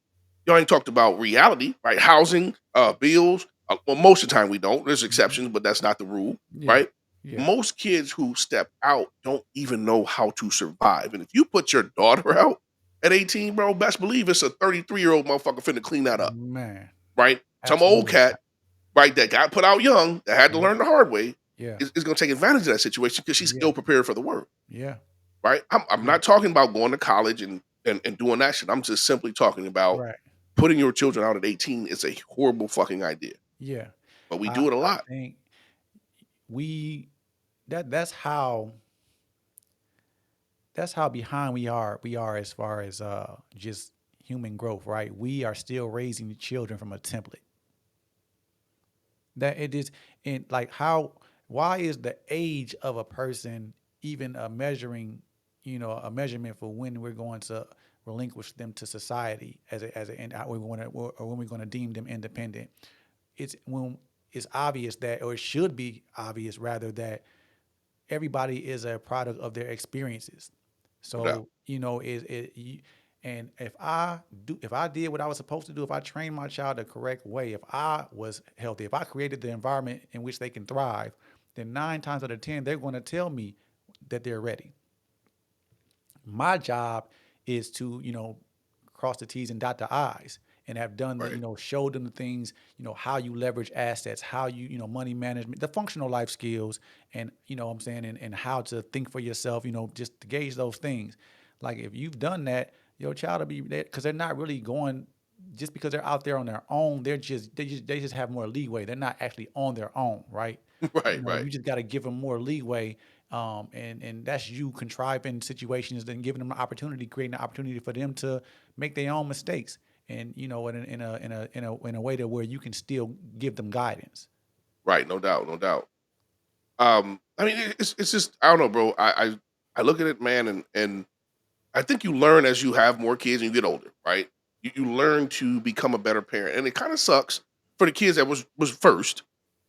Y'all ain't talked about reality, right? Housing, bills. Well, most of the time we don't. There's hmm exceptions, but that's not the rule, Yeah. right? Yeah. Most kids who step out don't even know how to survive. And if you put your daughter out at 18, bro, best believe it's a 33-year-old motherfucker finna clean that up, Man. right? Some old Absolutely. cat, right, that got put out young, that had to Yep. learn the hard way, Yeah. is gonna take advantage of that situation because she's Yeah. ill prepared for the world, Yeah. right? I'm Yeah. not talking about going to college and doing that shit. I'm just simply talking about Right. putting your children out at 18 is a horrible fucking idea. Yeah. But we I do it a I lot. think we that's how behind we are as far as just human growth, right? We are still raising the children from a template that it is in like how why is the age of a person even a measuring a measurement for when we're going to relinquish them to society as a and how we want to or when we're going to deem them independent. It's when it's obvious that, or it should be obvious rather, that everybody is a product of their experiences. No doubt. So and if I did what I was supposed to do, if I trained my child the correct way, if I was healthy, if I created the environment in which they can thrive, then 9 times out of 10 they're going to tell me that they're ready. My job is to cross the T's and dot the I's, and have done the Right. showed them the things, how you leverage assets, how money management, the functional life skills, and what I'm saying, and how to think for yourself, just to gauge those things. Like if you've done that, your child will be there because they're not really going just because they're out there on their own. They just have more leeway. They're not actually on their own, right? Right, right. You just got to give them more leeway, and that's you contriving situations and giving them an opportunity, creating an opportunity for them to make their own mistakes, and in a way that where you can still give them guidance. Right, no doubt, no doubt. I mean, it's just I don't know, bro. I look at it, man, and I think you learn as you have more kids and you get older, right? You learn to become a better parent, and it kind of sucks for the kids that was first,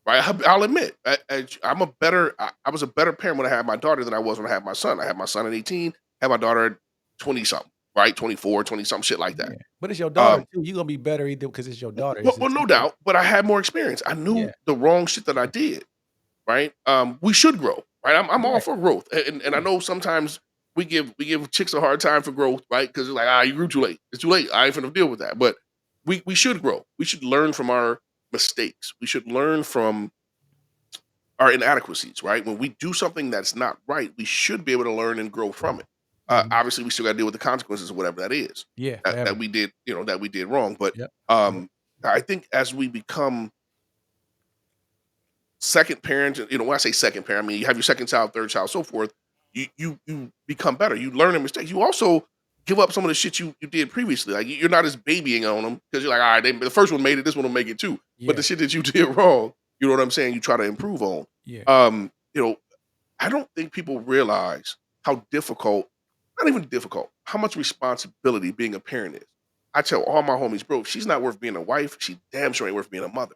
right? I'll admit, I was a better parent when I had my daughter than I was when I had my son. I had my son at 18, had my daughter at 20 something, right? 24, 20 something shit like that. Yeah, but it's your daughter Um, too. You gonna be better either because it's your daughter. well, It's the well, no teacher. doubt, but I had more experience. I knew Yeah, the wrong shit that I did, right? We should grow, right? I'm all right. for growth, and I Yeah, know sometimes we give chicks a hard time for growth, right? Because it's like, ah, you grew too late. It's too late. I ain't finna deal with that. But we should grow. We should learn from our mistakes. We should learn from our inadequacies, right? When we do something that's not right, we should be able to learn and grow from it. mhm. Obviously, we still got to deal with the consequences of whatever that is Yeah, that forever. we did, that we did wrong. But Yep, yep. um, I think as we become second parents, when I say second parent, I mean you have your second child, third child, so forth. You become better. You learn your mistakes. You also give up some of the shit you did previously. Like you're not as babying on them because you're like, all right, the first one made it, this one will make it too. But the Yeah, shit that you did wrong, you know what I'm saying? You try to improve on. yeah. Um, you know, I don't think people realize how difficult, not even difficult, how much responsibility being a parent is. I tell all my homies, bro, if she's not worth being a wife, she damn sure ain't worth being a mother,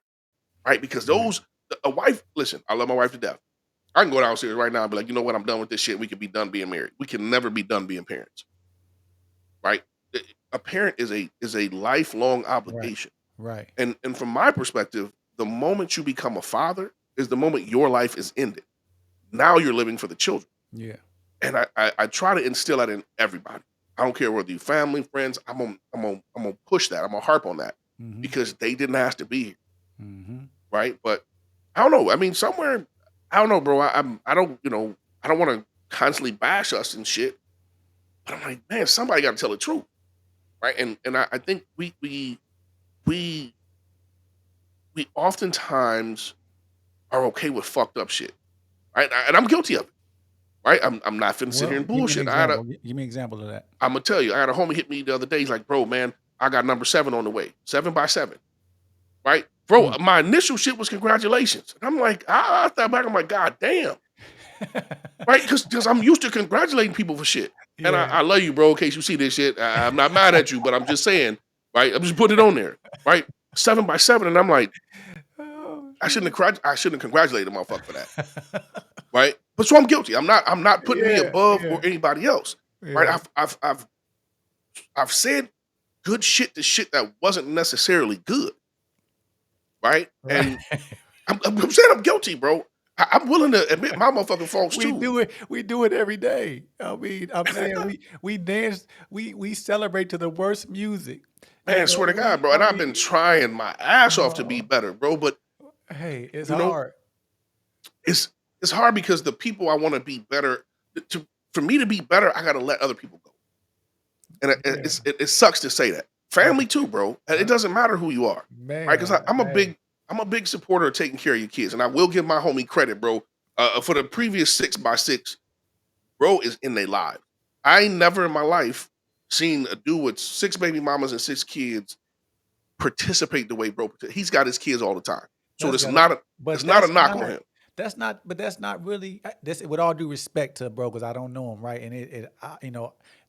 right? Because Right. a wife, listen, I love my wife to death. I can go downstairs right now and be like, you know what, I'm done with this shit. We can be done being married. We can never be done being parents, right? A parent is a lifelong Right. obligation. Right. And from my perspective, the moment you become a father is the moment your life is ended. Now you're living for the children. Yeah. And I try to instill that in everybody. I don't care whether you family, friends. I'm gonna push that. I'm gonna harp on that Mhm. because they didn't ask to be here, Mhm. right? But I don't know. I mean, somewhere, I don't know, bro. I don't want to constantly bash us and shit. But I'm like, man, somebody got to tell the truth, right? And I think we we oftentimes are okay with fucked up shit, right? And I'm guilty of it, right? I'm not finna sit here Well, and give me an bullshit. example. Give me an example of that. I'm gonna tell you, I had a homie hit me the other day. He's like, bro, man, I got number 7 on the way, 7 by 7, right? Bro, Mm. my initial shit was congratulations. And I'm like, I thought back, I'm like, God damn, right? Because I'm used to congratulating people for shit. And I, Yeah. I love you, bro, in case you see this shit. I'm not mad at you, but I'm just saying, right? I'm just putting it on there, right? 7 by 7. And I'm like, Oh, I shouldn't congratulate a motherfucker for that, right? But so I'm guilty. I'm not putting me yeah, above yeah, or anybody else, right? yeah. I've said good shit to shit that wasn't necessarily good, right? Right. And I'm saying I'm guilty, bro. I'm willing to admit my motherfucking faults We too. do it. We do it every day. I mean, I'm And saying we dance. We celebrate to the worst music, man, and swear to God, we. bro. I And I've mean, been trying my ass off to be oh, better, bro. But hey, it's you know, hard. it's it's hard because the people I want to be better to for me to be better, I got to let other people go. And Yeah, it sucks to say that. yeah, Family too, bro. And it uh, doesn't matter who you are, right? Because man. I'm a Hey, big supporter of taking care of your kids, and I will give my homie credit, bro. For the previous 6 by 6, bro is in their lives. I ain't never in my life seen a dude with 6 baby mamas and 6 kids participate the way he's got his kids all the time. So that's it's got it. not a it's But not a that's knock on not. him. That's not. But that's not really. This with all due respect to bro, because I don't know him, right? And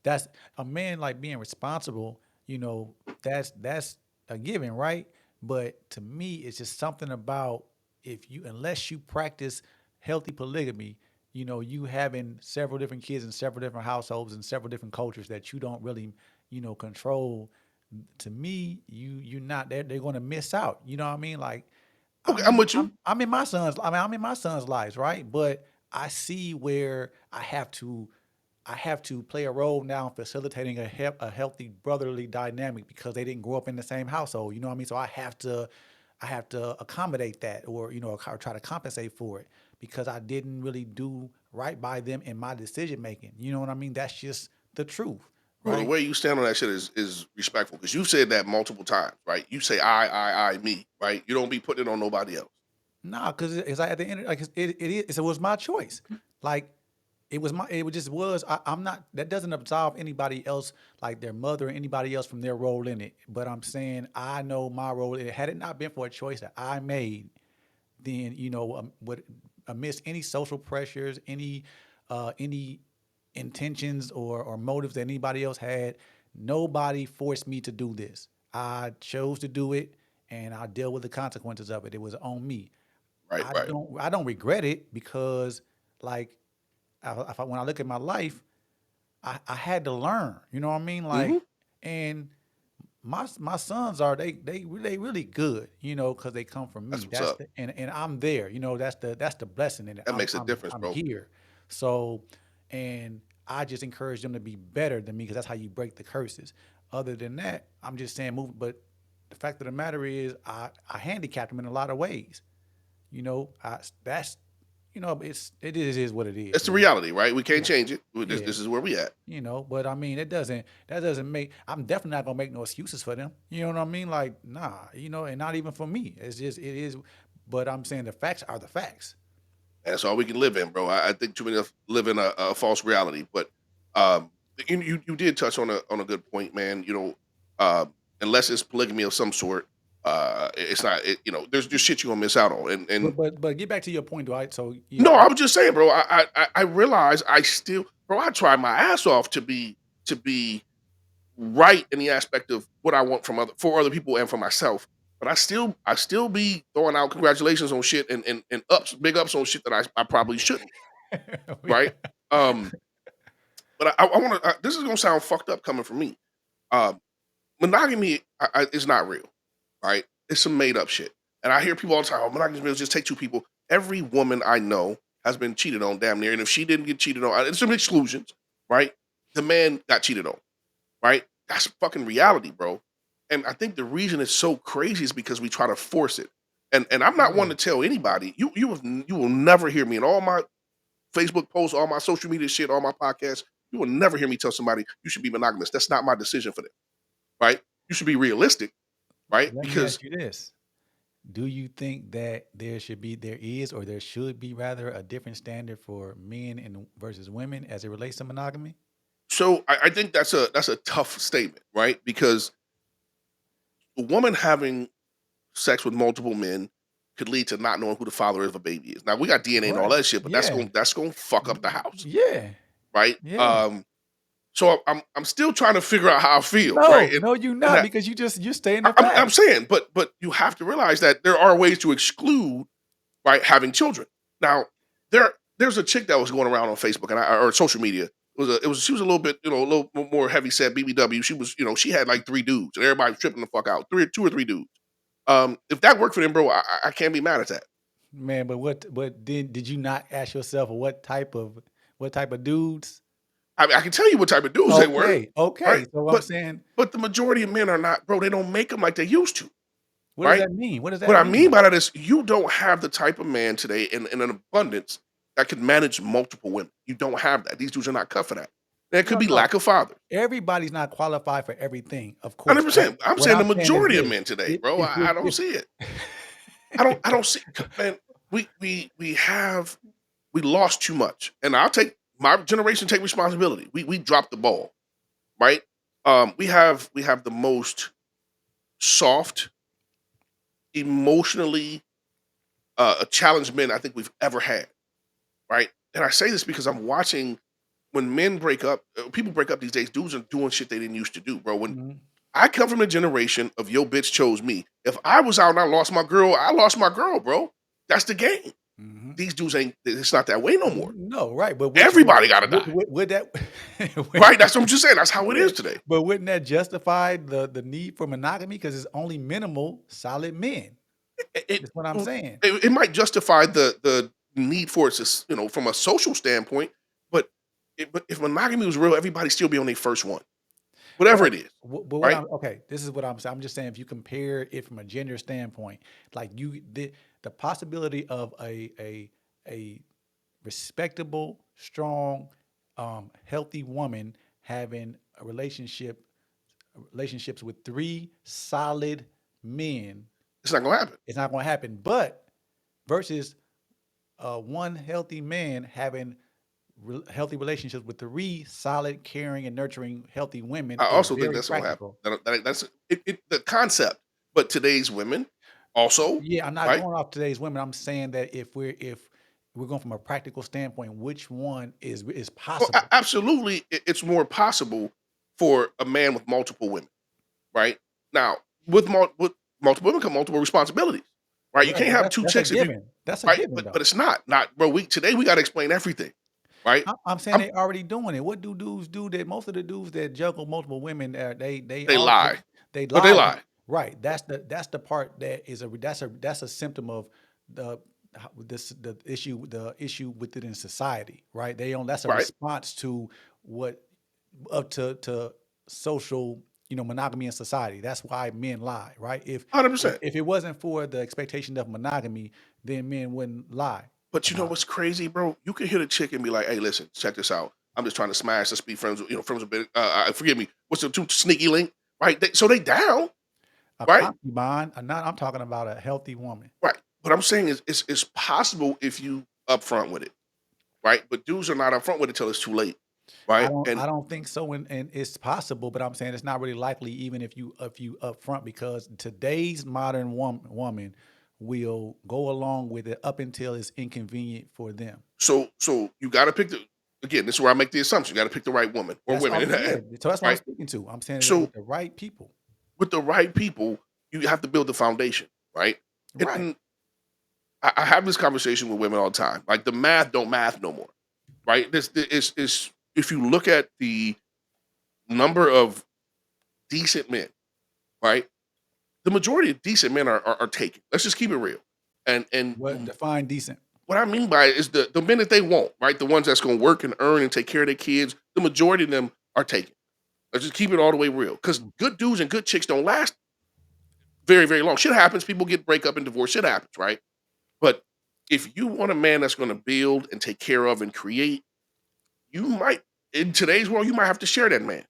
that's a man like being responsible. That's a given, right? But to me, it's just something about if you unless you practice healthy polygamy, you having several different kids in several different households and several different cultures that you don't really, control. To me, you're not. They're going to miss out. You know what I mean? Like Okay, I'm with you. I'm in my son's. I mean, I'm in my son's lives, right? But I see where I have to play a role now in facilitating a healthy brotherly dynamic because they didn't grow up in the same household. You know what I mean? So I have to accommodate that, or or try to compensate for it because I didn't really do right by them in my decision making. You know what I mean? That's just the truth, Bro, the right? way you stand on that shit is respectful because you've said that multiple times, right? You say I, me, right? You don't be putting it on nobody else. Nah, because it's like at the end, like it was my choice. Like I'm not. That doesn't absolve anybody else, like their mother or anybody else, from their role in it. But I'm saying I know my role in it. Had it not been for a choice that I made, then what amidst any social pressures, any intentions or motives that anybody else had, nobody forced me to do this. I chose to do it, and I deal with the consequences of it. It was on me. Right, right. I don't regret it because, like, when I look at my life, I had to learn. You know what I mean? Hmm. Like, and my sons are they really good, because they come from That's me. what's That's up. the and I'm there. That's the blessing in it. That I'm makes a I'm difference, I'm bro. here. So, and I just encourage them to be better than me because that's how you break the curses. Other than that, I'm just saying move. But the fact of the matter is, I handicapped them in a lot of ways. That's it is what it is, It's the man. reality, right? We can't Yeah, change it. yeah. This is where we at. But I mean, that doesn't make. I'm definitely not gonna make no excuses for them. You know what I mean? Like, nah, and not even for me. It's just it is. But I'm saying the facts are the facts. And that's all we can live in, bro. I think too many of us live in a false reality. But um, you did touch on a good point, man. Unless it's polygamy of some sort, it's not. There's just shit you're gonna miss out on. And But get back to your point, Dwight. So yeah, no, I was just saying, bro. I realize I still, bro. I try my ass off to be right in the aspect of what I want from other people and for myself. But I still be throwing out congratulations on shit and big ups on shit that I probably shouldn't, right? Um, but I want to. This is gonna sound fucked up coming from me. Um, Monogamy is not real, right? It's some made up shit. And I hear people all the time, "Oh, monogamy is real. Just take two people." Every woman I know has been cheated on, damn near. And if she didn't get cheated on, it's some exclusions, right? The man got cheated on, right? That's fucking reality, bro. And I think the reason it's so crazy is because we try to force it. And I'm not one yeah. to tell anybody. You will never hear me in all my Facebook posts, all my social media shit, all my podcasts. You will never hear me tell somebody you should be monogamous. That's not my decision for them, right? You should be realistic, right? Let me Because ask you this: Do you think that there is, or there should be rather, a different standard for men and versus women as it relates to monogamy? I think that's a tough statement, right? Because a woman having sex with multiple men could lead to not knowing who the father of a baby is. Now we got DNA and all Right. that shit, but that's Yeah. going that's going to fuck up the house, Yeah. right? Yeah. So I'm still trying to figure out how I feel, right? No, no, you And not that because you're stating the I'm facts. saying, but you have to realize that there are ways to exclude, right, having children. Now there's a chick that was going around on Facebook or social media. She was a little bit, a little more heavy set BBW. She was, she had like three dudes and everybody was tripping the fuck out. Two or three dudes. If that worked for them, bro, I can't be mad at that. Man, but what did you not ask yourself what type of dudes? I mean, I can tell you what type of dudes they were, Okay, okay. right? So I'm But saying, but the majority of men are not, bro. They don't make them like they used to, what does right? that mean? What does What that I mean mean? by that is you don't have the type of man today in an abundance that can manage multiple women. You don't have that. These dudes are not cut for that. There could No, be no. lack of father. Everybody's not qualified for everything, of Hundred course. But percent. I'm what saying the I'm saying is majority of this: men today, if bro. if I if, don't if see it. I don't see, man. We lost too much, and I'll take my generation take responsibility. We dropped the ball, right? We have the most soft, emotionally challenged men I think we've ever had, right? And I say this because I'm watching when men break up, people break up these days. Dudes are doing shit they didn't used to do, bro. When Mhm, I come from a generation of yo bitch chose me. If I was out and I lost my girl, I lost my girl, bro. That's the game. mhm. These dudes ain't. It's not that way no more. No, right, but which Everybody got to die, would that would- right? That's what I'm just saying. That's how it is would- today. but wouldn't that justify the need for monogamy because it's only minimal solid men? It, it, That's what I'm saying. it might justify the need for it, from a social standpoint, but but if monogamy was real, everybody still be on their first one, whatever Right. it is, But what right? I'm okay, this is what I'm saying. I'm just saying if you compare it from a gender standpoint, like the possibility of a respectable, strong, healthy woman having relationships with three solid men, It's not gonna happen. it's not going to happen. But versus one healthy man having healthy relationships with three solid, caring, and nurturing healthy women I is also think very that's gonna happen. practical. That's the concept, but today's women also, Yeah, I'm not right? going off today's women. I'm saying that if we're going from a practical standpoint, which one is Well, possible? absolutely, it's more possible for a man with multiple women, right? Now, with multiple women come multiple responsibilities, right? You Right, can't but have that's two that's a chicks if you given. That's a right, given but though. it's not bro. We today we got to explain everything, right? I'm saying I'm, they already doing it. What do dudes do? That most of the dudes that juggle multiple women, they they already lie, they but they lie. lie, Right. That's the part that is a symptom of the the issue within society. Right. They on That's a right? response to what up to social, monogamy in society. That's why men lie. Right. If 100%. if it wasn't for the expectation of monogamy, then men wouldn't lie But you know about it. what's crazy, bro? You can hit a chick and be like, "Hey, listen, check this out. I'm just trying to smash. Let's be friends. Friends a bit. Forgive me. What's the too sneaky link? Right? So they down, A right? concubine, not, I'm talking about a healthy woman. Right. What I'm saying is, it's possible if you upfront with it, right? But dudes are not upfront with it till it's too late, I right? don't And I don't think so, and it's possible, but I'm saying it's not really likely even if you upfront, because today's modern woman will go along with it up until it's inconvenient for them. so you got to pick the again. This is where I make the assumption. You got to pick the right woman or That's women, yeah. So that's what I'm right? speaking to. I'm saying that So with the right people. with the right people, you have to build the foundation, right? Right. And I have this conversation with women all the time. Like the math don't math no more, right? This is if you look at the number of decent men, right? The majority of decent men are taken. Let's just keep it real. And What define decent? what I mean by it is the men that they want, right? The ones that's going to work and earn and take care of their kids. The majority of them are taken. Let's just keep it all the way real. Because Mm. good dudes and good chicks don't last very, very long. Shit happens. People get breakup and divorce. Shit happens, right? But if you want a man that's going to build and take care of and create, you might in today's world you might have to share that man,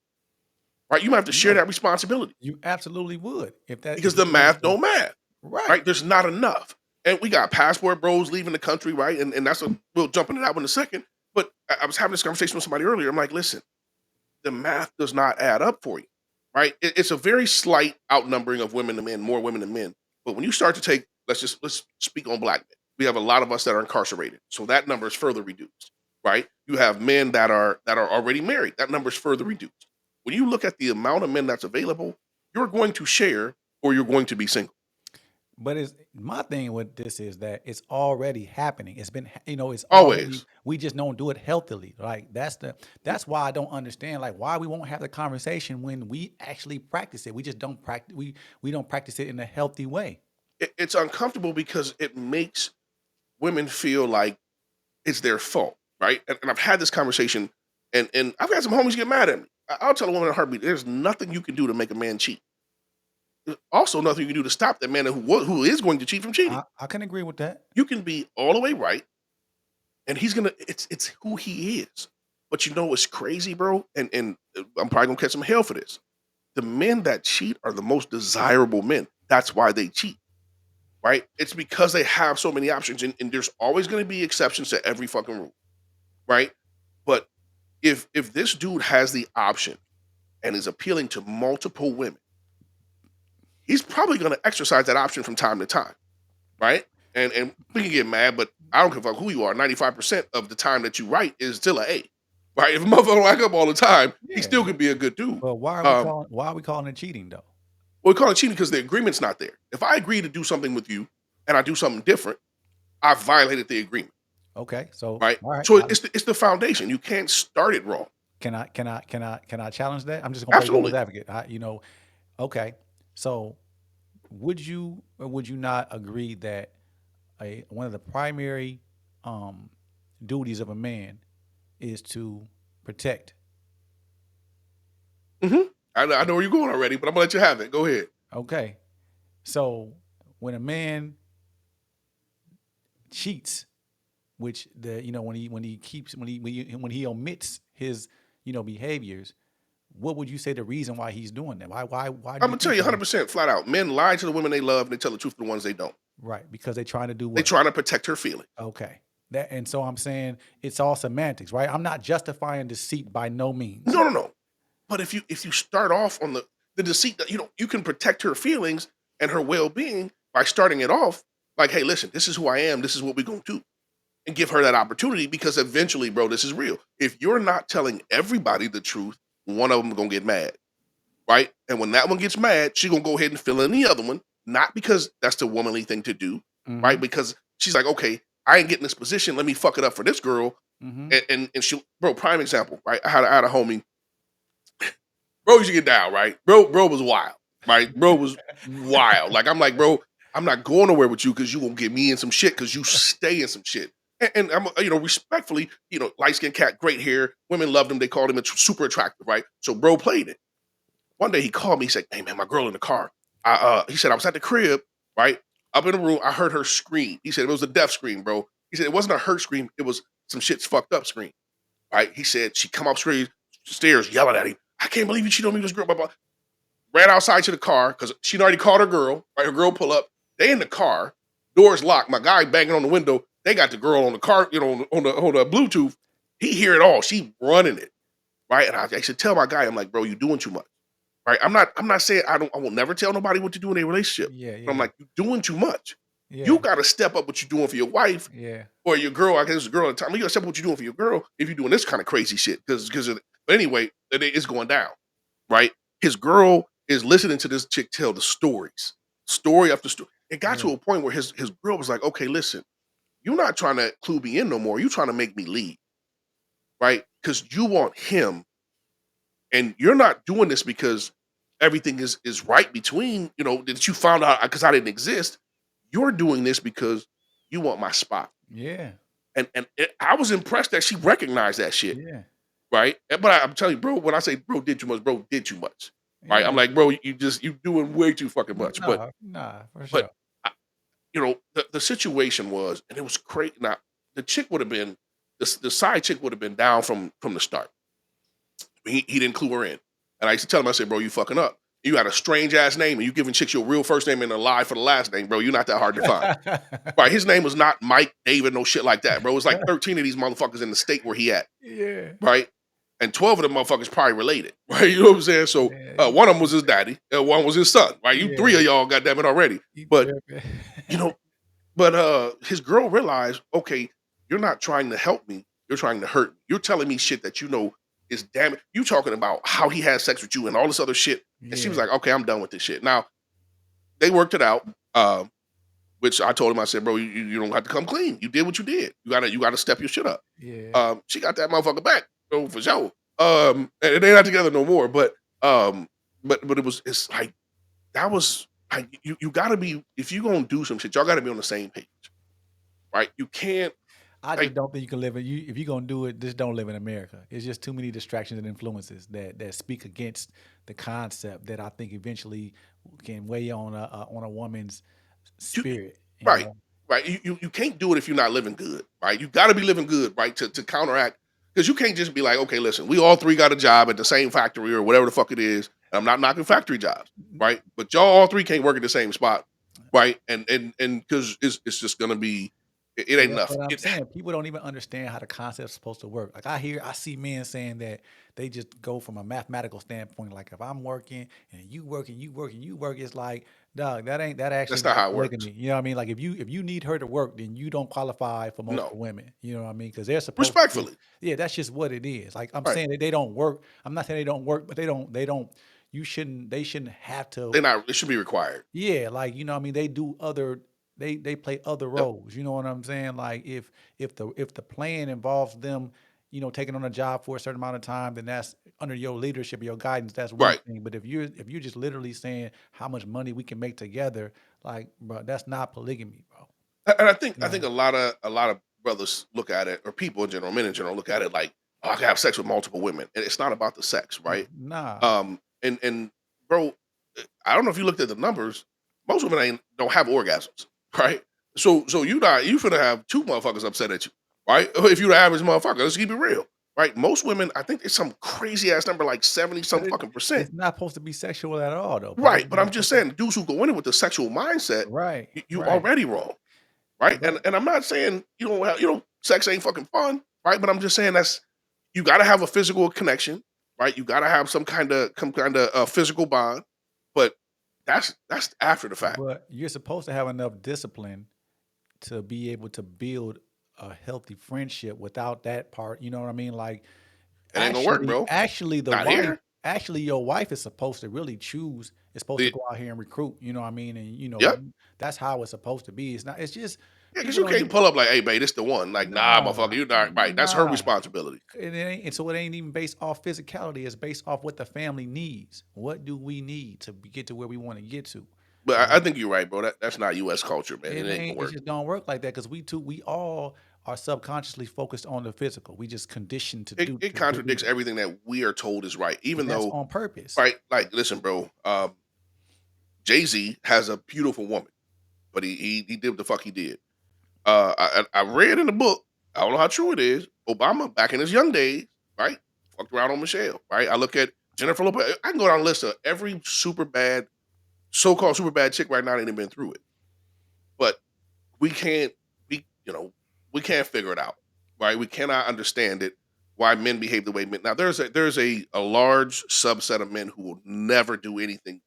right? You might have to share No, that responsibility you absolutely would if because you the wanted math to. don't math, Right. right? There's not enough, and we got passport bros leaving the country, right? And that's a we'll jump into that one in a second. But I was having this conversation with somebody earlier. I'm like, listen, the math does not add up for you, right? It's a very slight outnumbering of women to men, more women than men. But when you start to take, let's speak on black men. We have a lot of us that are incarcerated, so that number is further reduced, right? You have men that are already married. That number is further reduced. When you look at the amount of men that's available, you're going to share or you're going to be single. But it's my thing with this is that it's already happening. It's been, it's already. Always. We just don't do it healthily. Like that's why I don't understand like why we won't have the conversation when we actually practice it. We just don't practice. We don't practice it in a healthy way. It's uncomfortable because it makes women feel like it's their fault, right? And I've had this conversation, and I've had some homies get mad at me. I'll tell a woman in a heartbeat, there's nothing you can do to make a man cheat. There's also nothing you can do to stop that man who is going to cheat from cheating. I can agree with that. You can be all the way right, and he's gonna. It's who he is. But you know what's crazy, bro? And I'm probably gonna catch some hell for this. The men that cheat are the most desirable men. That's why they cheat, right? It's because they have so many options, and there's always going to be exceptions to every fucking rule, right? But if this dude has the option and is appealing to multiple women, he's probably going to exercise that option from time to time, right? And we can get mad, but I don't give a fuck who you are. 95% of the time that you write is still a A, right? If a motherfucker don't act up all the time, he Yeah, still could be a good dude. but Um, why are we calling it cheating though? we call it cheating because the agreement's not there. If I agree to do something with you and I do something different, I violated the agreement, Okay, so right? all right, So it's the foundation. You can't start it wrong. can I challenge that? I'm just gonna play devil's Absolutely. advocate. Okay, so would you or would you not agree that one of the primary um, duties of a man is to protect? I know where you're going already, but I'm gonna let you have it. Go ahead. Okay, so when a man cheats, which when he keeps when he omits his behaviors, what would you say the reason why he's doing that? Why do I'm you gonna tell think you that? 100% flat out. Men lie to the women they love, and they tell the truth to the ones they don't. Right, because they're trying to do They what? trying to protect her feelings. Okay. And so I'm saying it's all semantics, right? I'm not justifying deceit by no means. No, no, no. But if you start off on the deceit that you can protect her feelings and her well being by starting it off like, hey, listen, this is who I am. This is what we're gonna do, and give her that opportunity because eventually, bro, this is real. If you're not telling everybody the truth, one of them gonna get mad, right? And when that one gets mad, she gonna go ahead and fill in the other one, not because that's the womanly thing to do, Hmm. right? Because she's like, okay, I ain't getting this position. Let me fuck it up for this girl. Mhm. And she, bro, prime example, right? I had a homie, bro used to get down, right? Bro was wild, right? Bro was wild. Like I'm like, bro, I'm not going nowhere with you because you gonna get me in some shit because you stay in some shit. And I'm, respectfully, light skinned cat, great hair, women loved him. They called him super attractive, right? So bro played it. One day he called me. He said, "Hey man, my girl in the car." He said I was at the crib, right, up in the room. I heard her scream. He said it was a death scream, bro. He said it wasn't a hurt scream. It was some shit's fucked up scream, right? He said she come upstairs, yelling at him. I can't believe you cheated on me with this girl. Blah, blah. Ran outside to the car because she'd already called her girl. Right, her girl pull up. They in the car. Doors locked. My guy banging on the window. They got the girl on the car, on the Bluetooth. He hear it all. She running it, right? And I should tell my guy, I'm like, bro, you doing too much. Right? I'm not saying I will never tell nobody what to do in a relationship. Yeah, But I'm yeah, like, you're doing too much. yeah, You gotta step up what you're doing for your wife yeah, or your girl. I guess it's a girl at the time. You gotta step up what you're doing for your girl if you're doing this kind of crazy shit. But anyway, it's going down. Right? His girl is listening to this chick tell the stories. Story after story. It got yeah, to a point where his girl was like, okay, listen, you're not trying to clue me in no more. You're trying to make me leave. Right? Because you want him and you're not doing this because everything is right between that you found out because I didn't exist. You're doing this because you want my spot, yeah, I was impressed that she recognized that shit, yeah, right? But I'm telling you, bro, when I say bro did too much, bro did too much, right? I'm yeah. like, bro, you doing way too fucking much. but Nah, nah, for but sure. I- the situation was, and it was crazy. Now the chick would have been the side chick would have been down from the start. He didn't clue her in. And I used to tell him, I said, bro, you fucking up. You got a strange ass name and you giving chicks your real first name and a lie for the last name, bro. You're not that hard to find. Right. His name was not Mike, David, no shit like that, bro. It was like 13 of these motherfuckers in the state where he at. Yeah, Right. And 12 of them motherfuckers probably related. Right. You know what I'm saying? So yeah, one of them was his daddy, and one was his son. Right. You three yeah. of y'all got damn it already. You But tripping. you know, his girl realized, okay, you're not trying to help me, you're trying to hurt me. You're telling me shit that is damn. You talking about how he had sex with you and all this other shit. And she was Yeah, like, okay, I'm done with this shit. Now, they worked it out. Which I told him, I said, bro, you don't have to come clean. You did what you did. You gotta step your shit up. yeah. She got that motherfucker back, for sure. And they're not together no more. But it's like that was like you gotta be, if you gonna do some shit, y'all gotta be on the same page. Right? You can't I just like don't think you can live in you if you're gonna do it, just don't live in America. It's just too many distractions and influences that speak against the concept that I think eventually can weigh on a woman's you spirit. You right. know, Right. You can't do it if you're not living good. Right. You gotta be living good, right? To counteract, because you can't just be like, okay, listen, we all three got a job at the same factory or whatever the fuck it is. And I'm not knocking factory jobs, right? But y'all all three can't work at the same spot, right? And because it's just gonna be, it but ain't that's enough. what I'm saying. People don't even understand how the concept's supposed to work. Like I see men saying that they just go from a mathematical standpoint. Like if I'm working and you working, you working, you work, it's like, dog, that actually That's not not how it works. polygamy. You know what I mean? Like if you need her to work, then you don't qualify for most of No, the women. You know what I mean? Because they're supposed to be, respectfully, yeah, that's just what it is. Like I'm right? saying that they don't work. I'm not saying they don't work, but they don't. They shouldn't have to. They're not. It should be required. Yeah, like, you know what I mean, they do other they play other Yep. roles. You know what I'm saying? Like if the plan involves them, taking on a job for a certain amount of time, then that's under your leadership, your guidance, that's one Right. thing. But if you're just literally saying how much money we can make together, like, bro, that's not polygamy, bro. And I think No. a lot of brothers look at it, or people in general, men in general, look at it like, oh, I can have sex with multiple women, and it's not about the sex, right? Nah. And bro, I don't know if you looked at the numbers. Most women don't have orgasms, right? So you finna have two motherfuckers upset at you, right? If you the average motherfucker, let's keep it real, right? Most women, I think it's some crazy ass number, like 70 But some fucking percent. it's not supposed to be sexual at all though, bro. Right. But I'm just saying, dudes who go in it with the sexual mindset, Right, you right. already wrong, right? But And I'm not saying sex ain't fucking fun, right? But I'm just saying you got to have a physical connection, right? You got to have some kind of physical bond, but that's after the fact. but you're supposed to have enough discipline to be able to build a healthy friendship without that part. You know what I mean? Like It ain't gonna work, bro. actually the Not wife, here. actually your wife is supposed to really choose, is supposed to The- go out here and recruit, you know what I mean? And Yep. that's how it's supposed to be. It's not, it's just Yeah, because People you don't can't even pull up like, hey, babe, this the one. Like, nah, nah, motherfucker, you're not right. That's her nah. responsibility. And so it ain't even based off physicality. It's based off what the family needs. What do we need to get to where we want to get to? But I Right? think you're right, bro. That's not U.S. culture, man. It It ain't gonna ain't. It work. just don't work like that because we all are subconsciously focused on the physical. We just conditioned to It, do it to be contradicts that, everything that we are told is right. Even and that's though, on purpose. right? Like, listen, bro. Jay-Z has a beautiful woman, but he did what the fuck he did. I read in the book. I don't know how true it is. Obama back in his young days, right? Fucked around on Michelle, right? I look at Jennifer Lopez. I can go down a list of every super bad, so-called super bad chick right now that ain't been through it. But we can't we can't figure it out, right? We cannot understand it why men behave the way men. Now there's a large subset of men who will never do anything,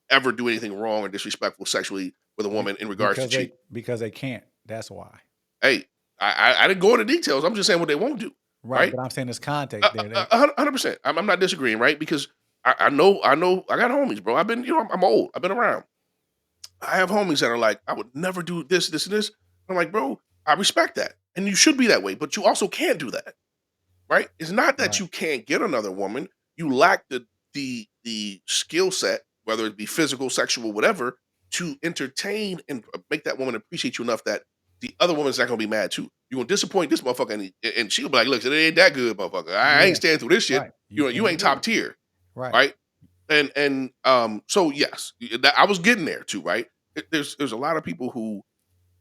ever do anything wrong or disrespectful sexually with a woman in regards to cheating. Because they can't. That's why. Hey, I didn't go into details. I'm just saying what they won't do, Right. right? But I'm saying there's context there. That 100%. I'm not disagreeing, right? Because I know I got homies, bro. I've been, I'm old. I've been around. I have homies that are like, I would never do this, this, and this. I'm like, bro, I respect that. And you should be that way, but you also can't do that. Right? It's not that right. you can't get another woman. You lack the skill set, whether it be physical, sexual, whatever, to entertain and make that woman appreciate you enough that the other woman's not gonna be mad too. You're gonna disappoint this motherfucker, and she'll be like, "Look, it ain't that good, motherfucker. I ain't Yeah. standing through this shit. Right. You You can't ain't do top it. tier, Right. right?" So yes, I was getting there too, right? There's a lot of people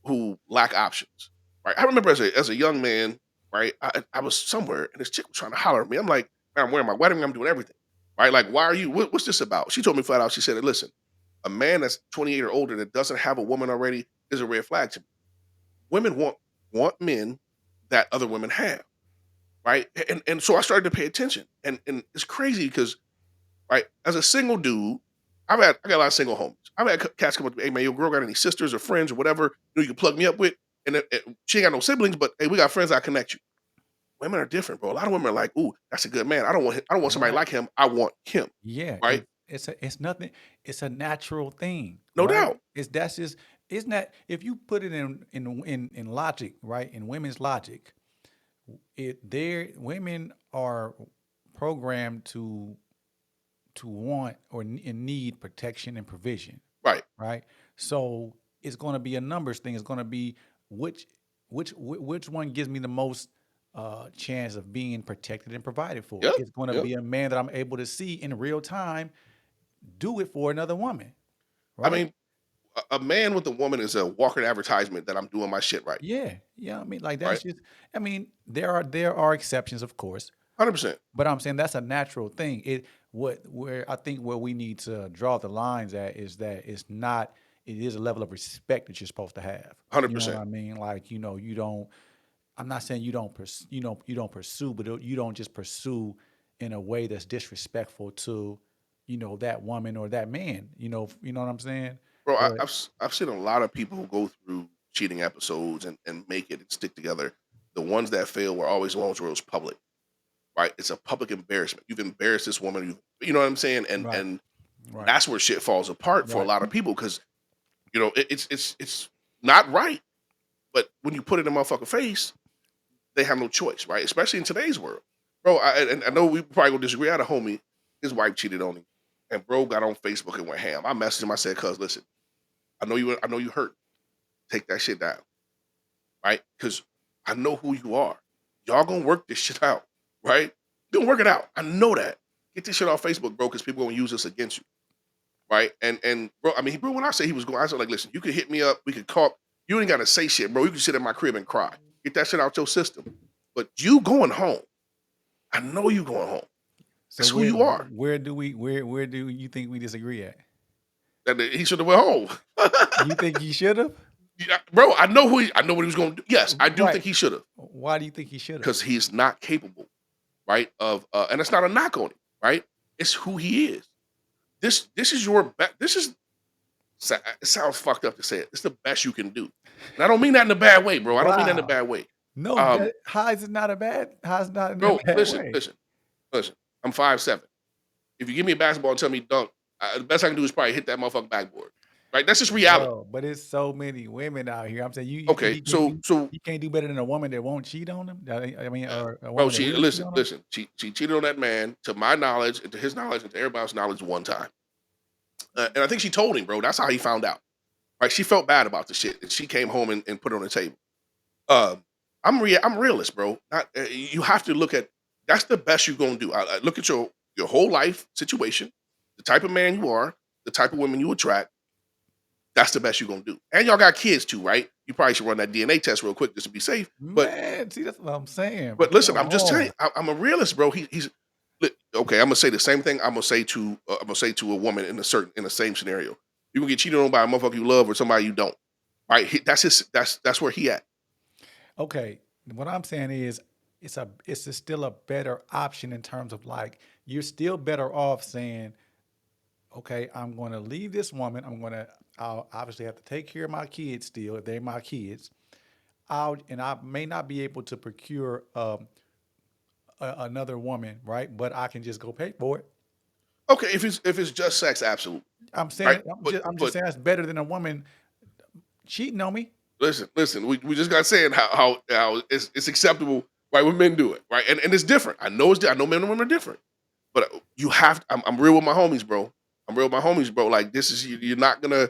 who lack options, right? I remember as a young man, right? I was somewhere and this chick was trying to holler at me. I'm like, man, I'm wearing my wedding ring, I'm doing everything, right? Like, why are you? What's this about? She told me flat out. She said, "Listen, a man that's 28 or older that doesn't have a woman already is a red flag to me. Women want men that other women have, right?" And so I started to pay attention, and it's crazy because right? As a single dude, I got a lot of single homies. I've had cats come up to me, hey man, your girl got any sisters or friends or whatever you can plug me up with? And she ain't got no siblings, but hey, we got friends I connect you. Women are different, bro. A lot of women are like, ooh, that's a good man. I don't want somebody Right. like him. I want him, Yeah. right? It's nothing. It's a natural thing, No right? doubt. It's that's just isn't that if you put it in logic, right? In women's logic, their women are programmed to want or and need protection and provision, Right. right? So it's going to be a numbers thing. It's going to be which which one gives me the most chance of being protected and provided for. Yep. It's going to Yep. be a man that I'm able to see in real time do it for another woman, I right? mean, a man with a woman is a walking advertisement that I'm doing my shit right. Yeah, yeah. I mean, like Right. that's just. I mean, there are exceptions, of course, 100%. but I'm saying that's a natural thing. Where I think where we need to draw the lines at is that it's not. It is a level of respect that you're supposed to have. You know what 100%. I mean? Like you don't. I'm not saying you don't pursue, but you don't just pursue in a way that's disrespectful to, that woman or that man. You know what I'm saying? Bro, But I've seen a lot of people go through cheating episodes and make it and stick together. The ones that fail were always the ones where it was public, right? It's a public embarrassment. You've embarrassed this woman. You know what I'm saying? And right, and right, that's where shit falls apart for a right. lot of people because it's not right. But when you put it in a motherfucker face, they have no choice, right? Especially in today's world, bro. And I know we probably gonna disagree. I had a homie, his wife cheated on him, and bro got on Facebook and went ham. I messaged him. I said, "Cuz, listen, I know you hurt. Take that shit down, right? Because I know who you are. Y'all gonna work this shit out, right? You gonna work it out. I know that. Get this shit off Facebook, bro, because people gonna use this against you, right? And bro, I mean, bro, when I say he was going, I said like, listen, you can hit me up, we could talk. You ain't gotta say shit, bro. You can sit in my crib and cry. Get that shit out your system. But you going home. I know you going home. So That's who you are. where do you think we disagree at? And he should have went home. You think he should have? Yeah, bro, I know what he was gonna do. Yes, I do Right. think he should have. Why do you think he should have? Because he's not capable, right? Of and it's not a knock on him, right? It's who he is. This is your best. It sounds fucked up to say it. It's the best you can do. And I don't mean that in a bad way, bro. I don't mean that in a Wow. bad way. No, Um, how is it not a bad? How's it not in a bro, bad listen, way? listen, listen. I'm 5'7". If you give me a basketball and tell me dunk, the best I can do is probably hit that motherfucking backboard. right? That's just reality. Bro, but it's so many women out here. I'm saying Okay, so he can't do better than a woman that won't cheat on him. I mean, or a bro, woman that she will cheat listen, on him. listen. She cheated on that man, to my knowledge, and to his knowledge, and to everybody's knowledge, one time. And I think she told him, bro. That's how he found out. Right? She felt bad about the shit, and she came home and put it on the table. Um, I'm realist, bro. You have to look at, that's the best you're gonna do. I look at your whole life situation, the type of man you are, the type of women you attract. That's the best you're gonna do. And y'all got kids too, right? You probably should run that DNA test real quick just to be safe. Man, see, that's what I'm saying. But But come listen, I'm just telling you, on. I'm a realist, bro. Okay. I'm gonna say the same thing. I'm gonna say to a woman in the same scenario. You can get cheated on by a motherfucker you love or somebody you don't. Right? That's where he at. Okay, what I'm saying is still a better option in terms of like you're still better off saying, okay, I'm going to leave this woman. I'll obviously have to take care of my kids still if they're my kids. I may not be able to procure another woman, right? But I can just go pay for it. Okay, if it's just sex, absolutely. I'm Right? saying But I'm just but saying it's better than a woman cheating on me. listen, we just got saying how it's acceptable, right, when men do it, right? And it's different. I know men and women are different. But you have I'm real with my homies, bro. I'm real with my homies, bro. Like this is you're not gonna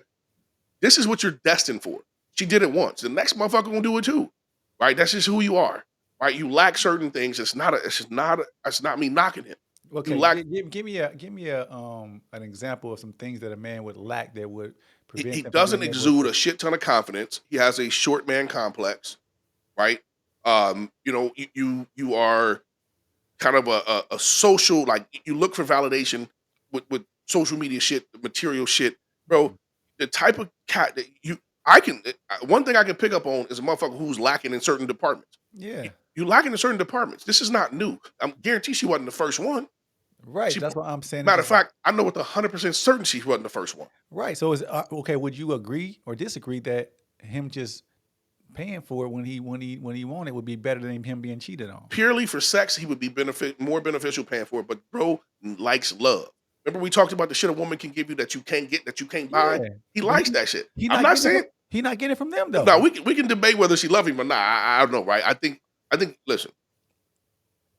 this is what you're destined for. She did it once. The next motherfucker gonna do it too. Right? That's just who you are. Right? You lack certain things. It's not me knocking him. You Okay, lack give me a an example of some things that a man would lack that would he prevent them from doesn't being able exude to. a shit ton of confidence. He has a short man complex, right? You are kind of a social, like you look for validation with social media shit, material shit, bro. The type of cat that one thing I can pick up on is a motherfucker who's lacking in certain departments. Yeah, You lacking in certain departments. This is not new. I'm guarantee she wasn't the first one. right. She That's what I'm saying. It's Matter of just like fact, I know with 100% certainty she wasn't the first one. right. So is okay. Would you agree or disagree that him just paying for it when he wanted would be better than him being cheated on? Purely for sex, he would be more beneficial paying for it. But bro likes love. Remember we talked about the shit a woman can give you that you can't get, that you can't buy. Yeah, He but likes that shit. he I'm not not getting it saying from them no. though. We can debate whether she love him or not. I don't know, right? I think. Listen,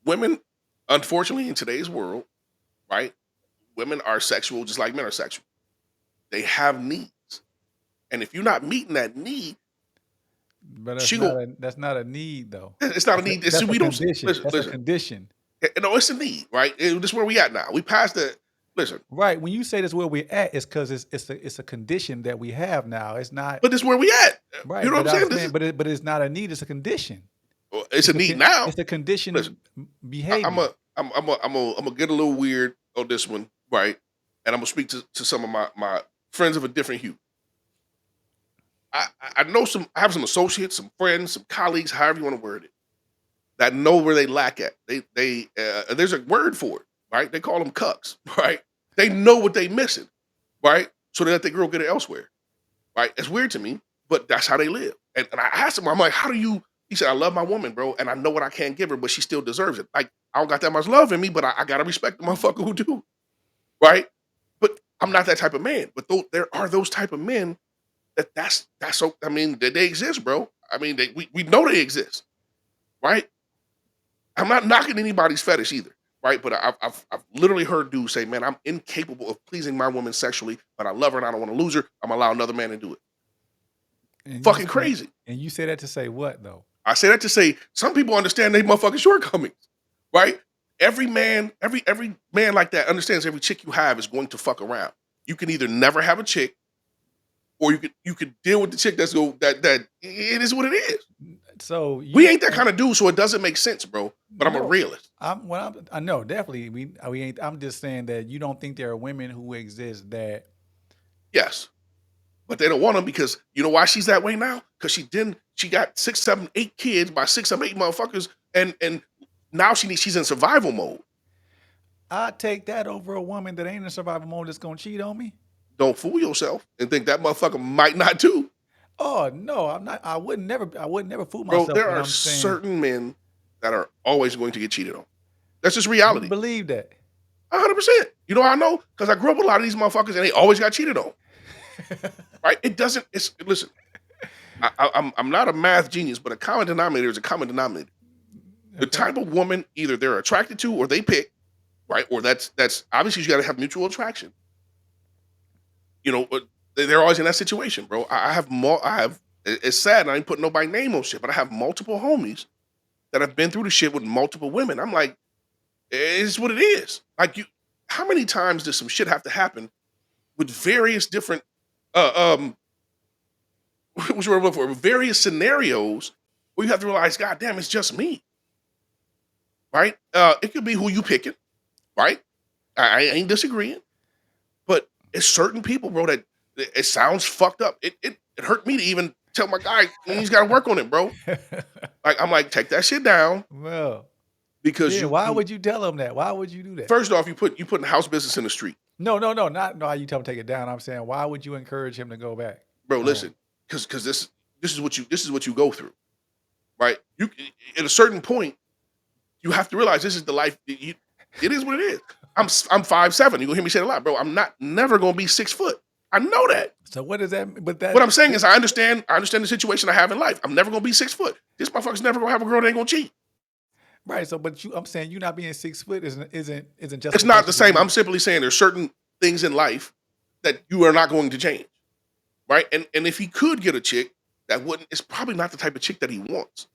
women, unfortunately, in today's world, right? Women are sexual just like men are sexual. They have needs, and if you're not meeting that need, But she go. that's not a need though. It's not a need. That's a We don't condition. listen. That's a Listen. condition. No, it's a need, right? This is where we at now. We passed the. Listen, Right. When you say that's where we're at, it's because it's a condition that we have now. It's not but this is where we at. You right. know what But I'm I'm saying? This saying, is but it's not a need. It's a condition. it's a need now. It's a Listen, conditioned I'm behavior. I'm a get a little weird on this one, right? And I'm gonna speak to some of my friends of a different hue. I know I have some associates, some friends, some colleagues, however you want to word it, that know where they lack at. There's a word for it, right? They call them cucks, right? They know what they missing, right? So they let the girl get it elsewhere, right? It's weird to me, but that's how they live. And I asked him, I'm like, how do you? He said, I love my woman, bro, and I know what I can't give her, but she still deserves it. Like I don't got that much love in me, but I gotta respect the motherfucker who do, right? But I'm not that type of man. But there are those type of men that's so. I mean, they exist, bro. I mean, we know they exist, right? I'm not knocking anybody's fetish either, right? But I've literally heard dudes say, "Man, I'm incapable of pleasing my woman sexually, but I love her and I don't want to lose her. I'm gonna allow another man to do it." Fucking crazy. And you say that to say what though? I say that to say some people understand they motherfucking shortcomings, right? Every man like that understands every chick you have is going to fuck around. You can either never have a chick, or you could deal with the chick that it is what it is. So We you ain't that kind of dude, so it doesn't make sense, bro. But I'm a no, realist. I know definitely we ain't. I'm just saying that you don't think there are women who exist that Yes. But they don't want them because you know why she's that way now? Because she got 6, 7, 8 kids by 6, 7, 8 motherfuckers, and now she's in survival mode. I take that over a woman that ain't in survival mode that's gonna cheat on me. Don't fool yourself and think that motherfucker might not too. Oh no, I'm not. I would never fool Bro, myself there when are I'm saying certain men that are always going to get cheated on. That's just you reality. believe that. 100%. You know how I know? Because I grew up with a lot of these motherfuckers and they always got cheated on. right? It doesn't. It's listen. I'm not a math genius, but a common denominator is a common denominator. The Okay. type of woman either they're attracted to or they pick, right? Or that's obviously you got to have mutual attraction. You know, but they're always in that situation, bro. I have. It's sad, and I ain't putting nobody name on shit, but I have multiple homies that have been through the shit with multiple women. I'm like, it's what it is. Like you, how many times does some shit have to happen with various different, uh, which we're looking for, various scenarios where you have to realize, God damn, it's just me, right? It could be who you picking, right? I ain't disagreeing, but it's certain people, bro, that it sounds fucked up. It hurt me to even tell my guy he's got to work on it, bro. Like I'm like, take that shit down Well, because yeah. Why you would you tell him that? Why would you do that? first off you putting house business in the street, No, not no. You tell him to take it down. I'm saying, why would you encourage him to go back bro. home? Listen, because this is what you go through, right? You at a certain point you have to realize this is the life. It is what it is. I'm 5'7". You gonna hear me say it a lot, bro. I'm not never gonna be 6 foot. I know that. So what does that? But that What I'm saying is I understand the situation I have in life. I'm never gonna be 6 foot. This motherfucker's never gonna have a girl that ain't gonna cheat. right. So, but I'm saying you not being 6 foot isn't It's not the justification for same. you. I'm simply saying there's certain things in life that you are not going to change, right? And if he could get a chick that wouldn't, it's probably not the type of chick that he wants,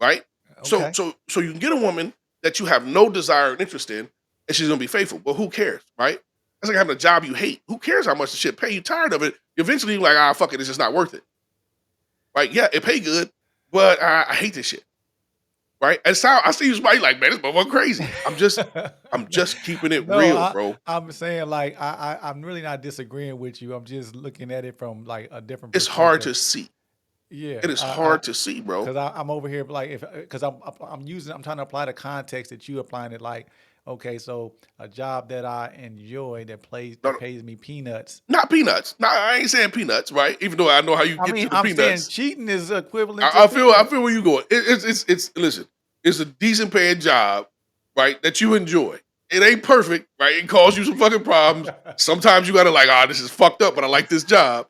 right? So Okay. so you can get a woman that you have no desire and interest in, and she's gonna be faithful. But who cares, right? That's like having a job you hate. Who cares how much the shit pay? You tired of it. Eventually, you're like, fuck it, it's just not worth it, right? Yeah, it pay good, but I hate this shit, right? And so I see you somebody like, man, this motherfucker crazy. I'm just keeping it No, real, bro. I'm saying like I'm really not disagreeing with you. I'm just looking at it from like a different It's hard perspective. to see. Yeah, It is hard to see, bro. because I'm over here like if because I'm trying to apply the context that you applying it like okay, so a job that I enjoy No, that pays me peanuts. not peanuts. No, I ain't saying peanuts, right? Even though I know how you I get mean, to the I'm saying peanuts. cheating is equivalent to I peanuts. feel where you going. It's listen. It's a decent paying job, right? That you enjoy. It ain't perfect, right? It causes you some fucking problems. Sometimes you gotta like, this is fucked up, but I like this job.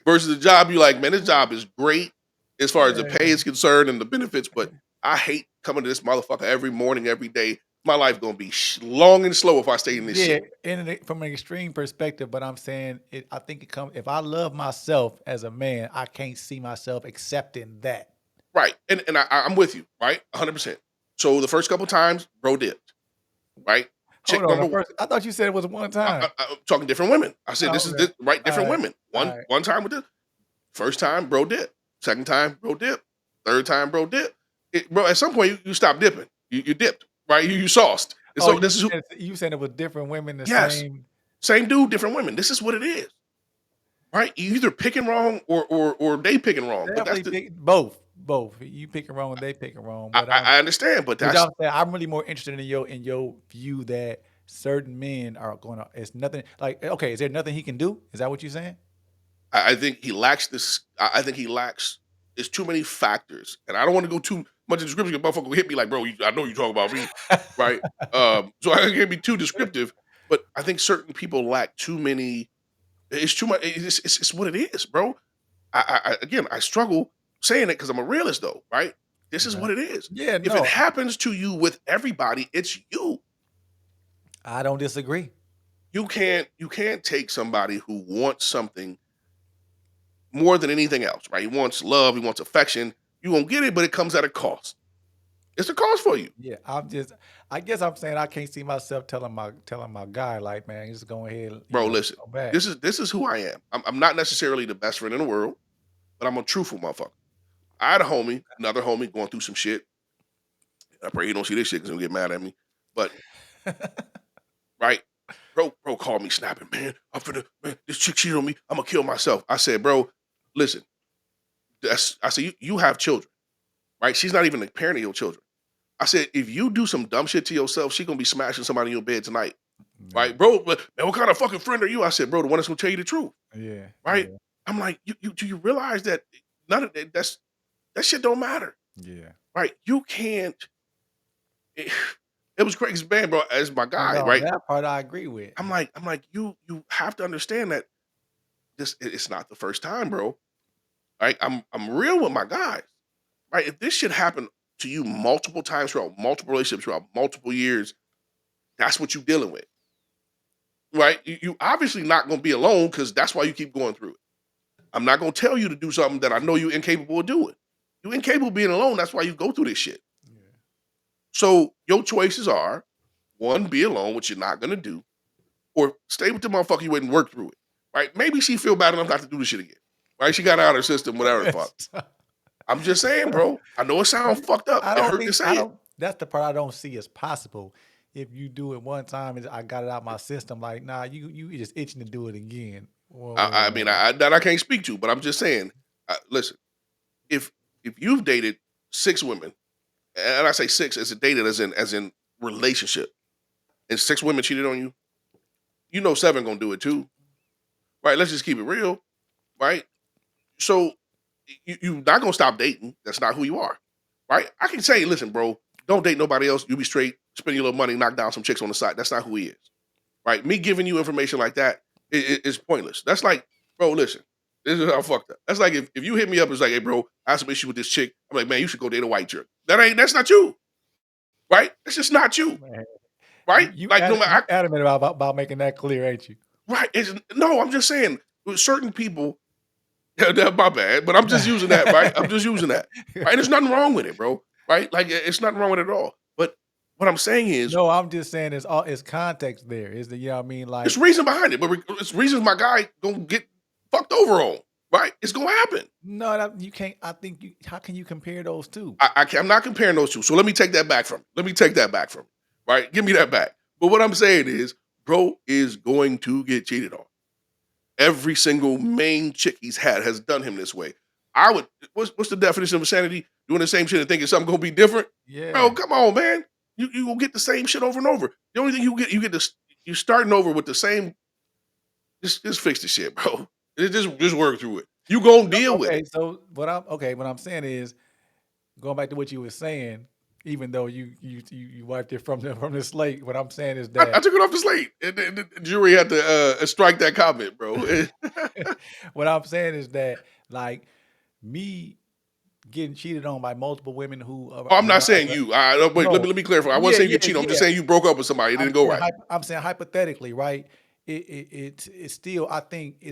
Versus a job you like, man, this job is great as far as the pay is concerned and the benefits, but I hate coming to this motherfucker every morning, every day. My life gonna be long and slow if I stay in this Yeah, shit. from an extreme perspective, but I'm saying it. I think it comes if I love myself as a man, I can't see myself accepting that. Right. And I'm with you, right? 100%. So the first couple times, bro dipped, right? Hold Chick on, number one. I thought you said it was one time. I'm talking different women. I said, Oh, this is okay. this, right, All different right. women. All One right. one time with this. First time, bro dip. Second time, bro dip. Third time, bro dip. Bro, at some point, you stop dipping. You dipped, right? You sauced. And Oh, so this is who, you said it was different women the yes, same. same dude, different women. This is what it is, right? You either picking wrong or they picking wrong. But that's Definitely the, pick both. Both. You picking wrong and they picking wrong. But I understand, but which that's, I'm saying I'm really more interested in your view that certain men are gonna it's nothing like okay, is there nothing he can do? Is that what you're saying? I think he lacks this. I think he lacks. There's too many factors, and I don't want to go too much in description. Because motherfucker will hit me like, bro, I know you talk about me, right? So I can't be too descriptive, but I think certain people lack too many. It's too much. It's what it is, bro. Again, I struggle saying it because I'm a realist, though, right? This is Okay. what it is. Yeah, If it no, happens to you with everybody, it's you. I don't disagree. You can't take somebody who wants something more than anything else, right? He wants love, he wants affection. You won't get it, but it comes at a cost. It's a cost for you, Yeah, I guess I'm saying I can't see myself telling my guy like, man, just go ahead, bro. Listen, go back. this is who I am. I'm not necessarily the best friend in the world, but I'm a truthful motherfucker. I had a homie, another homie, going through some shit. I pray he don't see this shit because he'll get mad at me. But right, bro called me snapping, man. Man, this chick cheated on me. I'm gonna kill myself. I said, bro, listen. I said, you have children, right? She's not even the parent of your children. I said, if you do some dumb shit to yourself, she gonna be smashing somebody in your bed tonight, Yeah, right, bro? But man, what kind of fucking friend are you? I said, bro, the one that's gonna tell you the truth, yeah, right? I'm like, you do you realize that none of that shit don't matter, yeah. right? You can't. It, it was crazy, man, bro. As my guy, No, right? that part I agree with. I'm like, you have to understand that it's not the first time, bro. Right? I'm real with my guys. Right? If this shit happened to you multiple times throughout multiple relationships throughout multiple years, that's what you're dealing with. Right? You obviously not gonna be alone because that's why you keep going through it. I'm not gonna tell you to do something that I know you're incapable of doing. You're incapable of being alone. That's why you go through this shit. Yeah. So your choices are one, be alone, which you're not gonna do, or stay with the motherfucker you went and work through it. Right? Maybe she feel bad enough not to do this shit again. Right? She got out of her system, whatever the fuck. I'm just saying, bro. I know it sounds fucked up. I It don't hurt to think say I it. don't. That's the part I don't see as possible. If you do it one time and I got it out my system, like nah, you just itching to do it again. I mean, Whoa. that I can't speak to, but I'm just saying. Listen, if you've dated 6 women, and I say six as in dated as in relationship, and 6 women cheated on you, you know 7 gonna do it too, right? Let's just keep it real, right? So you not gonna stop dating. That's not who you are, right? I can say, listen, bro, don't date nobody else. You be straight, spend your little money, knock down some chicks on the side. That's not who he is, right? Me giving you information like that is pointless. That's like, bro, listen, this is how fucked up. That's like if you hit me up, it's like, hey, bro, I have some issue with this chick. I'm like, man, you should go date a white chick. That's not you, right? That's just not you, Man, right? Like no you matter, adamant about making that clear, ain't you? right? No, I'm just saying with certain people. That's my bad, but I'm just using that, right? I'm just using that, right? There's nothing wrong with it, bro, right? Like it's nothing wrong with it at all. But what I'm saying is, No, I'm just saying it's context there. Is the you know what I mean? there's Like reason behind it, but it's reasons my guy gonna get fucked over on, right? It's gonna happen. no, you can't. I think you. How can you compare those two? I'm not comparing those two, so let me take that back from. Let me take that back from. Right? Give me that back. But what I'm saying is, bro is going to get cheated on. Every single main chick he's had has done him this way. I would. What's the definition of insanity? Doing the same shit and thinking something gonna be different, bro. Yeah. Come on, man. You gonna get the same shit over and over. The only thing you get this. You starting over with the same. Just fix the shit, bro. Just work through it. You gonna deal with Okay. it. So what I'm saying is going back to what you were saying. Even though you wiped it from the slate, what I'm saying is I that took it off the slate, and the jury had to strike that comment, bro. what I'm saying is that like me getting cheated on by multiple women who Oh, I'm not saying you. Wait, no, let me clarify. I wasn't yeah, saying you yeah, cheat. I'm just yeah. saying you broke up with somebody. It didn't go right. I'm saying hypothetically, right? It's still I think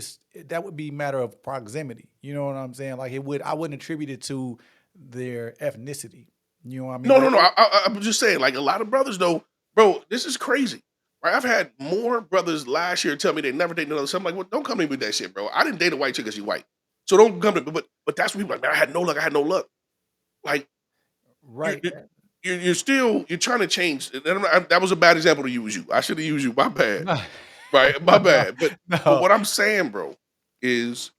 that would be a matter of proximity. You know what I'm saying? Like I wouldn't attribute it to their ethnicity. You know what I mean? No, But no, no. I'm just saying, like a lot of brothers, though, bro. This is crazy. Right? I've had more brothers last year tell me they never dated another. So I'm like, well, don't come to me with that shit, bro. I didn't date a white chick because she white. So don't come to me. But that's what people like. Man, I had no luck. I had no luck. Like you're right. you're still you're trying to change. That was a bad example to use you. I should have used you. My bad. No, Right? My bad. But no, what I'm saying, bro, is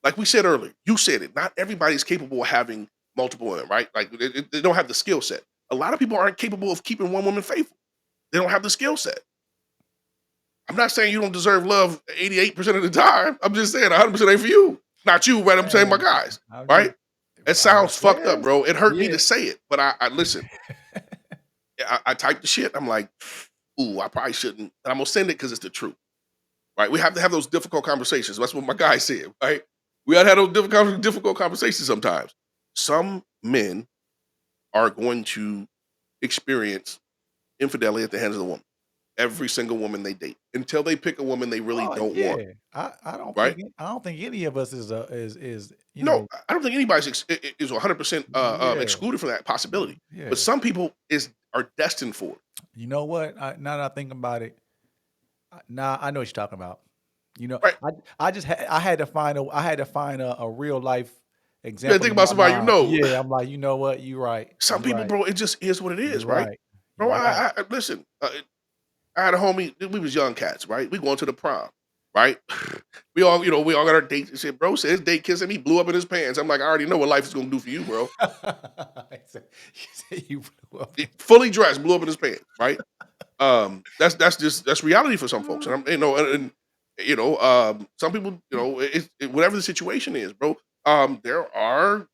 like we said earlier. You said it. Not everybody's capable of having multiple women, right? Like they don't have the skill set. A lot of people aren't capable of keeping one woman faithful. They don't have the skill set. I'm not saying you don't deserve love 88% of the time. I'm just saying 100% ain't for you. Not you, right? I'm saying my man. guys, I'm right? just It sounds fucked up, yes, bro. It hurt me yeah. to say it, but I listen. I typed the shit. I'm like, ooh, I probably shouldn't. But I'm gonna send it because it's the truth, right? We have to have those difficult conversations. That's what my guy said, right? We gotta have those difficult conversations sometimes. Some men are going to experience infidelity at the hands of the woman. Every single woman they date until they pick a woman they really Oh don't want, yeah. right? I don't think any of us is No, I don't think anybody's is 100% yeah, excluded from that possibility. But yeah. some people are destined for it, You know what? Now that I think about it, nah, I know what you're talking about. You know, right? I had to find a real life You gotta example think in about my somebody you mind. know. Yeah, I'm like, you know what? You're right. Some You're people, right. bro, it just is what it You're is, right? right. Bro, You're right. I listen. I had a homie. We was young cats, right? We going to the prom, right? We all got our dates and shit. Bro said his date kissing me blew up in his pants. I'm like, I already know what life is gonna do for you, bro. You said you blew up. Fully dressed, blew up in his pants, right? That's reality for some folks, and I'm some people, whatever the situation is, bro. There are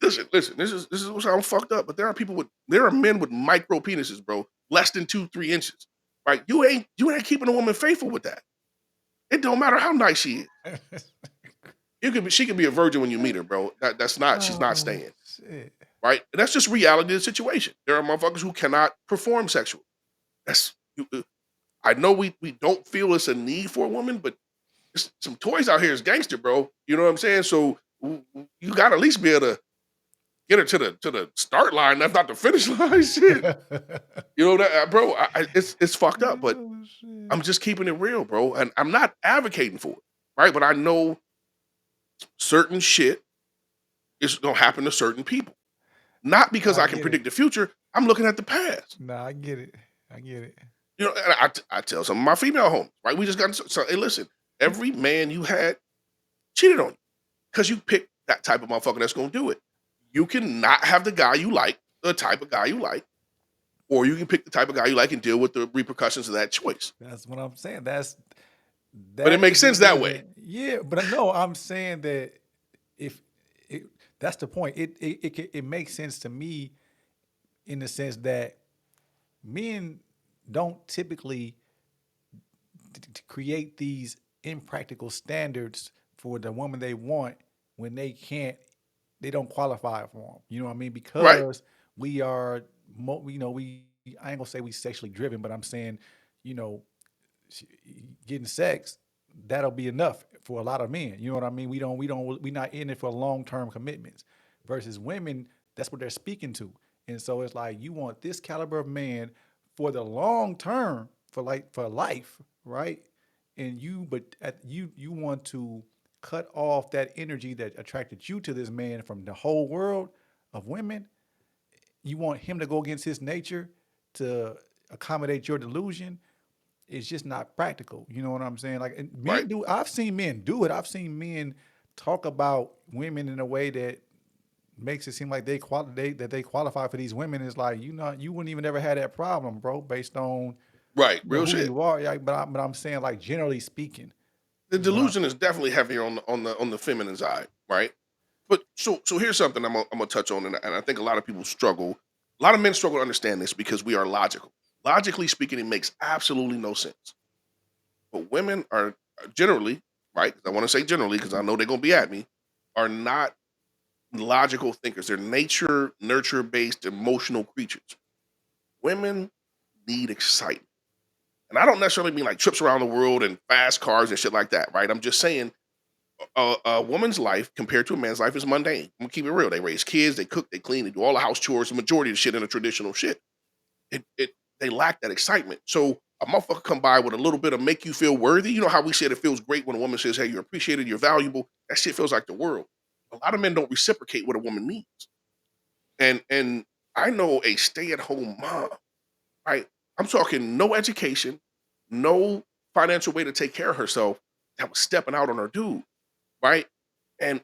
listen. This is what sounds fucked up, but there are men with micro penises, bro, less than 2-3 inches, right? You ain't keeping a woman faithful with that. It don't matter how nice she is. She could be a virgin when you meet her, bro. She's not Oh staying, shit. right? And that's just reality of the situation. There are motherfuckers who cannot perform sexually. That's I know we don't feel it's a need for a woman, but some toys out here is gangster, bro. You know what I'm saying? So you got to at least be able to get her to the start line, that's not the finish line. Shit, you know that, bro. It's fucked up, but Oh shit. I'm just keeping it real, bro, and I'm not advocating for it, right? But I know certain shit is gonna happen to certain people, not because I I can get it. predict the future. I'm looking at the past. Nah, I get it. I get it. You know, and I tell some of my female homies, right? We just got so hey, listen, every man you had cheated on you because you picked that type of motherfucker that's gonna do it. You can not have the guy you like, the type of guy you like, or you can pick the type of guy you like and deal with the repercussions of that choice. That's what I'm saying. But it That makes is the sense that way. reason. Yeah, but no, I'm saying that if it, that's the point. It makes sense to me in the sense that men don't typically to create these impractical standards for the woman they want when they don't qualify for them. You know what I mean? Right, Because we are, we I ain't gonna say we sexually driven, but I'm saying, you know, sh- getting sex, that'll be enough for a lot of men. You know what I mean? We not in it for long term commitments. Versus women, that's what they're speaking to. And so it's like you want this caliber of man for the long term, for life, right? And you want to cut off that energy that attracted you to this man from the whole world of women. You want him to go against his nature to accommodate your delusion. It's just not practical. You know what I'm saying? Like and right. men do. I've seen men do it. I've seen men talk about women in a way that makes it seem like they qualify for these women. Is like you wouldn't even ever have that problem, bro, based on Right, real who shit. you are. Yeah, but I'm saying like generally speaking, The is what I delusion is definitely heavier on the feminine side, right? But so here's something I'm gonna touch on, and I think a lot of people struggle. A lot of men struggle to understand this because we are logical. Logically speaking, it makes absolutely no sense. But women are generally, right? I want to say generally because I know they're gonna be at me, are not logical thinkers. They're nature nurture based emotional creatures. Women need excitement. And I don't necessarily mean like trips around the world and fast cars and shit like that, right? I'm just saying a woman's life compared to a man's life is mundane. I'm gonna keep it real. They raise kids, they cook, they clean, they do all the house chores, the majority of the shit in the traditional shit. It they lack that excitement. So a motherfucker come by with a little bit of make you feel worthy. You know how we said it feels great when a woman says, "Hey, you're appreciated, you're valuable." That shit feels like the world. A lot of men don't reciprocate what a woman needs. And I know a stay at home mom, right? I'm talking no education, no financial way to take care of herself, that was stepping out on her dude, right? And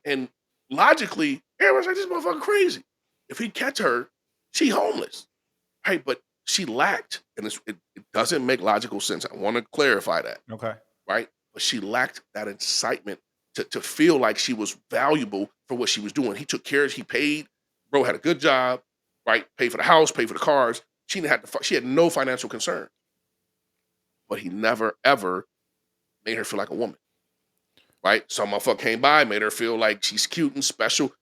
logically, everyone's like, this motherfucker crazy. If he catch her, she homeless, right? But she lacked, and it doesn't make logical sense. I want to clarify that, okay. right? But she lacked that excitement to feel like she was valuable for what she was doing. He took care of, he paid, bro had a good job, right? Paid for the house, paid for the cars. She had no financial concern, but he never ever made her feel like a woman, right? Some motherfucker came by, made her feel like she's cute and special.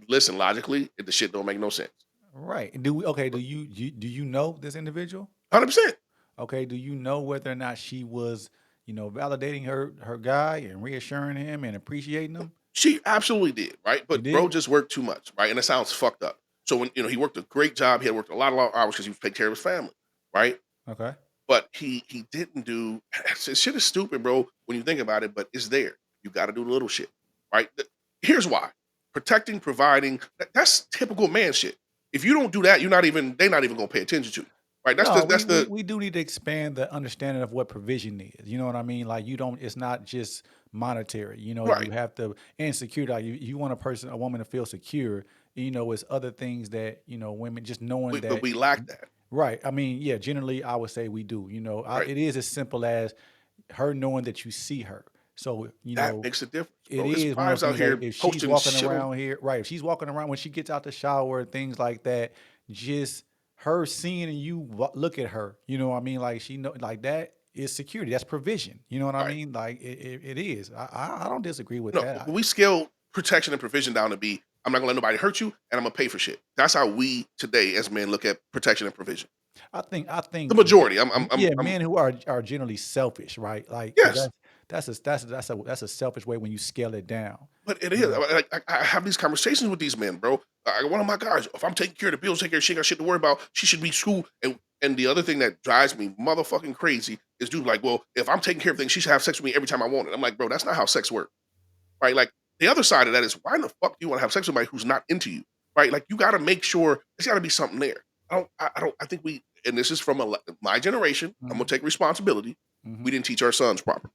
Listen, logically, the shit don't make no sense. Right. Do we, okay? Do you know this individual? 100%. Okay. Do you know whether or not she was, validating her guy and reassuring him and appreciating him? She absolutely did, right? She But bro did. just worked too much, right? And it sounds fucked up. So when he worked a great job, he had worked a lot of hours because he was taking care of his family, right? Okay. But he didn't do shit is stupid, bro, when you think about it, but it's there. You gotta do the little shit. Right? Here's why. Protecting, providing, that's typical man shit. If you don't do that, they're not even gonna pay attention to you. Right? No, That's the we do need to expand the understanding of what provision is. You know what I mean? Like you don't. It's not just monetary. You right. have to and secure. Like you want a woman to feel secure. It's other things that women just knowing But that. we lack that. Right. I mean, yeah. Generally, I would say we do. Right. It is as simple as her knowing that you see her. So That makes a difference, it bro. It's is one of wives those out things like here if she's posting walking shit on around here, right? If she's walking around when she gets out the shower, things like that, just her seeing you look at her, you know what I mean? Like she know like that is security. That's provision. You know what I Right. mean? Like it is. I don't disagree with No, that. we scale protection and provision down to be, I'm not gonna let nobody hurt you, and I'm gonna pay for shit. That's how we today as men look at protection and provision. I The think majority. yeah, I'm men who are generally selfish, right? Like because yes, that's a selfish way when you scale it down. but it You is. know? I have these conversations with these men, bro. One of my guys, if I'm taking care of the bills, taking care of she ain't got shit to worry about, she should be school. And the other thing that drives me motherfucking crazy is dude like, well, if I'm taking care of things, she should have sex with me every time I want it. I'm like, bro, that's not how sex works. Right? Like the other side of that is why in the fuck do you want to have sex with somebody who's not into you? Right? Like you got to make sure there's got to be something there. I think we, and this is from my generation. I'm gonna Mhm, take responsibility. We mhm. didn't teach our sons properly,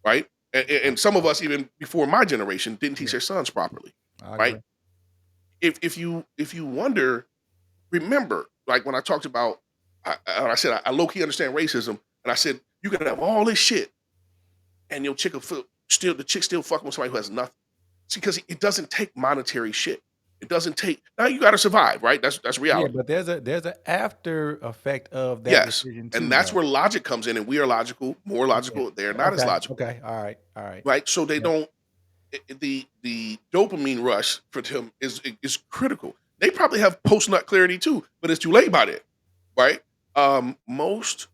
right? And some of us even before my generation didn't teach Yeah, their sons properly, I right? agree. If you wonder, remember, like when I talked about, I said I low key understand racism, and I said you can have all this shit, and your chick will still the chick still fucking with somebody who has nothing. See, because it doesn't take monetary shit. It doesn't take now you got to survive, right? That's Yeah, reality. but there's an after effect of that Yes, decision and too, that's though. where logic comes in, and we are logical, more Yeah. logical. They're not as Okay. logical, Okay. All right. right? So they Yep. don't. The dopamine rush for them is critical. They probably have post nut clarity too, but it's too late by then, right? Most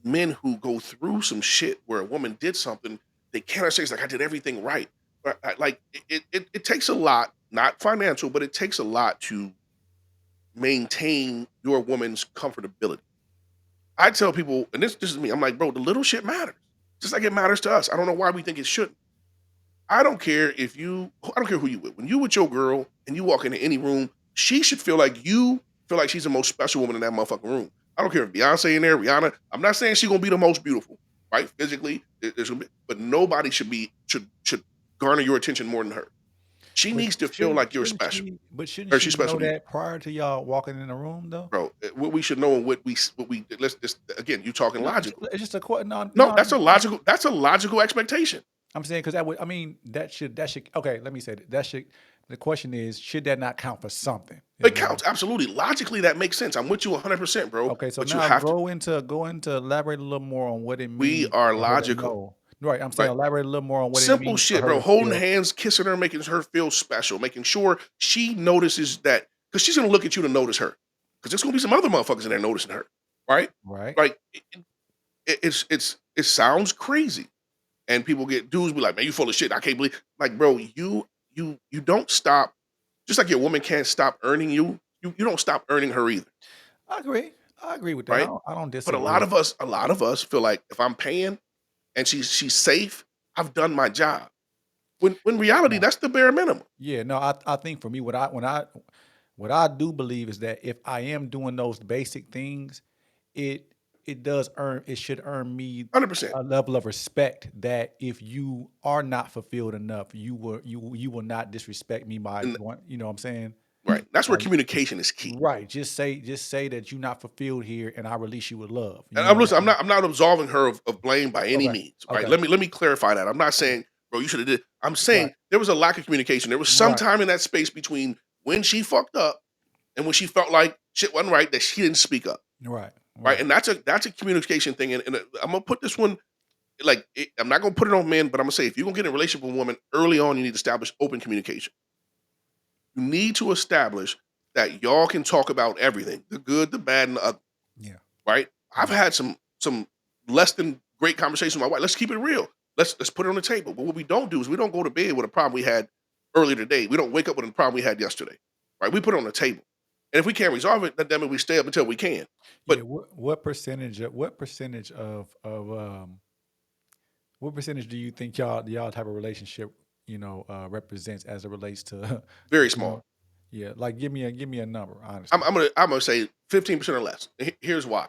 men who go through some shit where a woman did something, they cannot say it's like I did everything right. But like it takes a lot, not financial, but it takes a lot to maintain your woman's comfortability. I tell people, and this is me, I'm like, bro, the little shit matters. Just like it matters to us. I don't know why we think it shouldn't. I don't care if you I don't care who you with. When you with your girl and you walk into any room, she should feel like you feel like she's the most special woman in that motherfucking room. I don't care if Beyonce in there, Rihanna. I'm not saying she's gonna be the most beautiful, right? Physically, but nobody should garner your attention more than her. She But needs to feel like you're special, shouldn't or she she's know special to you, that prior to y'all walking in the room though? bro. What we should know and what we let's just again, you talking No, logical. it's just a que no, No, no, that's a logical. That's a logical expectation. I'm saying because that would I mean, that should okay, let me say that. That should the question is, should that not count for something? Is It what counts absolutely. Logically, that makes sense. I'm with you 100%, bro. okay, so But you now have to. go into elaborate a little more on what it We means are for her to logical, know. Right, I'm saying right? elaborate a little more on what it Simple means for shit, her bro. to Holding feel hands, kissing her, making her feel special, making sure she notices that because she's gonna look at you to notice her. Because there's gonna be some other motherfuckers in there noticing her, right? right. Like it sounds crazy, and people get dudes be like, "Man, you full of shit." I can't believe, like, bro, you don't stop. Just like your woman can't stop earning you, you don't stop earning her either, I agree. I agree with that. right? I don't But disagree. a lot of us feel like if I'm paying and she's safe, I've done my job. When reality, No. that's the bare minimum. Yeah, no, I think for me, what I do believe is that if I am doing those basic things, it it should earn me 100%. a level of respect that if you are not fulfilled enough, you will not disrespect me by And going, you know what I'm saying? right. That's where Like communication is key. right, just say that you're not fulfilled here and I release you with love. You And know I'm what I'm listen, saying? I'm not absolving her of blame by any Okay. means. Right. Okay. Let me clarify that. I'm not saying, bro, you should have did. I'm Right. saying there was a lack of communication. There was some Right. time in that space between when she fucked up and when she felt like shit wasn't right that she didn't speak up. Right. Right. Right. And that's a communication thing. And I'm gonna put this one like I'm not gonna put it on men, but I'm gonna say if you're gonna get in a relationship with a woman early on, you need to establish open communication. You need to establish that y'all can talk about everything, the good, the bad, and the ugly, Yeah. right? I've Yeah. had some less than great conversations with my wife. Let's keep it real. Let's put it on the table. But what we don't do is we don't go to bed with a problem we had earlier today. We don't wake up with a problem we had yesterday. Right? We put it on the table. And if we can't resolve it, then damn it, we stay up until we can. Yeah, But what percentage do you think y'all type of relationship, represents as it relates to, very you know, small. yeah, like give me a number, I'm, honestly. I'm gonna I'm gonna say 15% or less. Here's why.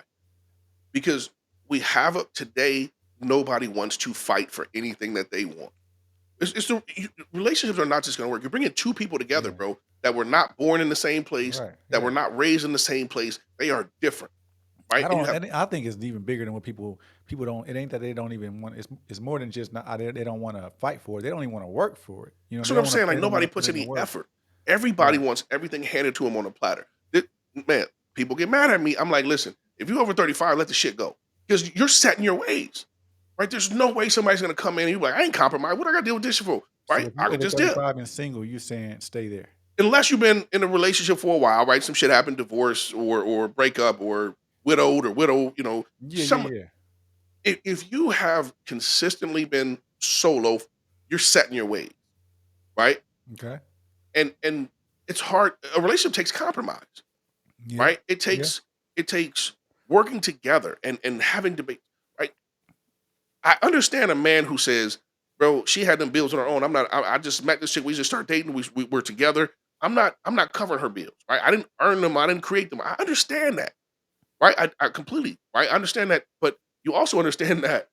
Because we have a today, nobody wants to fight for anything that they want. Relationships are not just going to work. You're bringing two people together, Yeah, bro, that were not born in the same place, right, that yeah. were not raised in the same place. They are different, right? I And you don't. have I think it's even bigger than what people don't. It ain't that they don't even want. It's more than just not. They don't want to fight for it. They don't even want to work for it. that's They what I'm don't want to. saying. Like They don't want nobody to put puts in the any work. effort. Everybody Right. wants everything handed to them on a platter. Man, people get mad at me. I'm like, listen, if you're over 35, let the shit go. because you're set in your ways, right? There's no way somebody's gonna come in and you're like, I ain't compromised. What I gotta deal with this shit for? So Right? if I you could over just dip. 35 and single, you saying stay there. Unless you've been in a relationship for a while, right? Some shit happened, divorce or breakup or widowed or widow, Yeah, some yeah, yeah. if you have consistently been solo, you're set in your ways, right? Okay. And it's hard. A relationship takes compromise, Yeah. right? It Yeah. takes it takes working together and having debate, right? I understand a man who says, "Bro, she had them bills on her own. I'm not. I just met this chick. We just started dating. We were together. I'm not covering her bills, right? I didn't earn them. I didn't create them. I understand that, right? I completely, right? I understand that, but you also understand that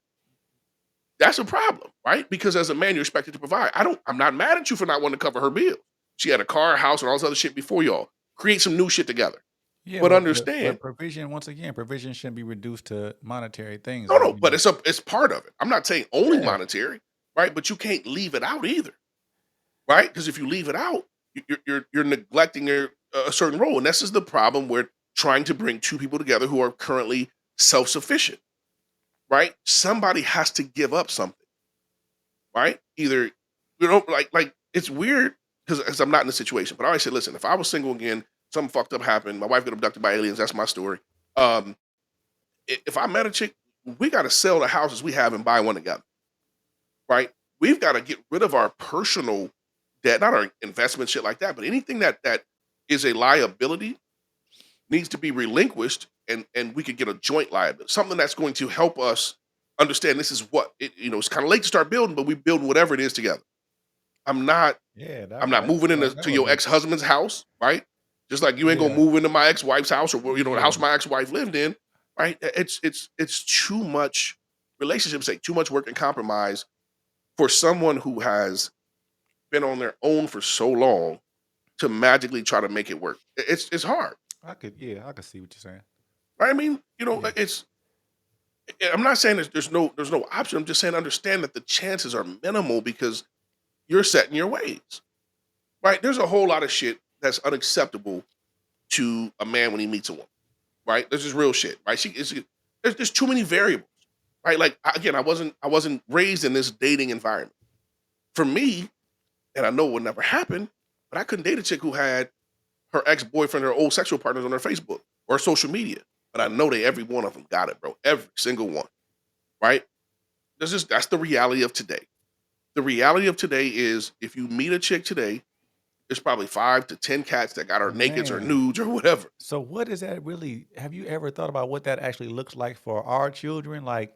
that's a problem, right? Because as a man, you're expected to provide. I'm not mad at you for not wanting to cover her bills. She had a car, house, and all this other shit before y'all. Create some new shit together. Yeah, But but understand, provision, once again, provision shouldn't be reduced to monetary things. no, Like, no, but it's part of it. I'm not saying only yeah, monetary, right? But you can't leave it out either, right? Because if you leave it out, you're neglecting a certain role, and this is the problem. We're trying to bring two people together who are currently self sufficient, right? Somebody has to give up something, right? Either like it's weird because I'm not in the situation, but I always say, listen, if I was single again, something fucked up happened, my wife got abducted by aliens. That's my story. Um, if I met a chick, we got to sell the houses we have and buy one together, right? We've got to get rid of our personal debt, not our investment shit like that, but anything that is a liability needs to be relinquished, and we could get a joint liability, something that's going to help us understand this is what it, it's kind of late to start building, but we build whatever it is together. I'm not yeah, I'm not moving into that to would your make ex-husband's house, right? Just like you ain't gonna yeah, move into my ex-wife's house or the yeah. house my ex-wife lived in, right? It's too much relationship sake, too much work and compromise for someone who has been on their own for so long to magically try to make it work. It's hard. I could see what you're saying. Right? I mean, Yeah, I'm not saying there's no option. I'm just saying understand that the chances are minimal because you're set in your ways. Right? There's a whole lot of shit that's unacceptable to a man when he meets a woman, right? This is real shit, right? There's too many variables, right? Like again, I wasn't raised in this dating environment. For me, and I know it would never happen, but I couldn't date a chick who had her ex boyfriend or old sexual partners on her Facebook or social media. But I know they every one of them got it, bro. Every single one, right? That's the reality of today. The reality of today is if you meet a chick today, there's probably 5 to 10 cats that got her nakeds or man. nudes or whatever. So what is that really? Have you ever thought about what that actually looks like for our children? Like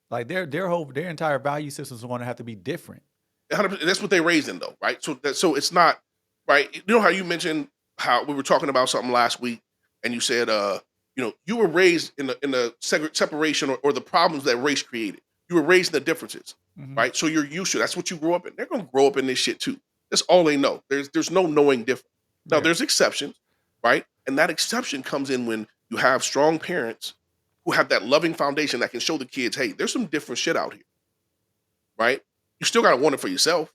their entire value system is going to have to be different. 100%, that's what they raised in though, right? So it's not right. You know how you mentioned how we were talking about something last week, and you said, you were raised in the separation or the problems that race created. You were raised in the differences, Hmm. right? So you're used to that's what you grew up in. They're gonna grow up in this shit too. That's all they know. There's no knowing different. Now Yeah. there's exceptions, right? And that exception comes in when you have strong parents who have that loving foundation that can show the kids, hey, there's some different shit out here, right? You still gotta want it for yourself,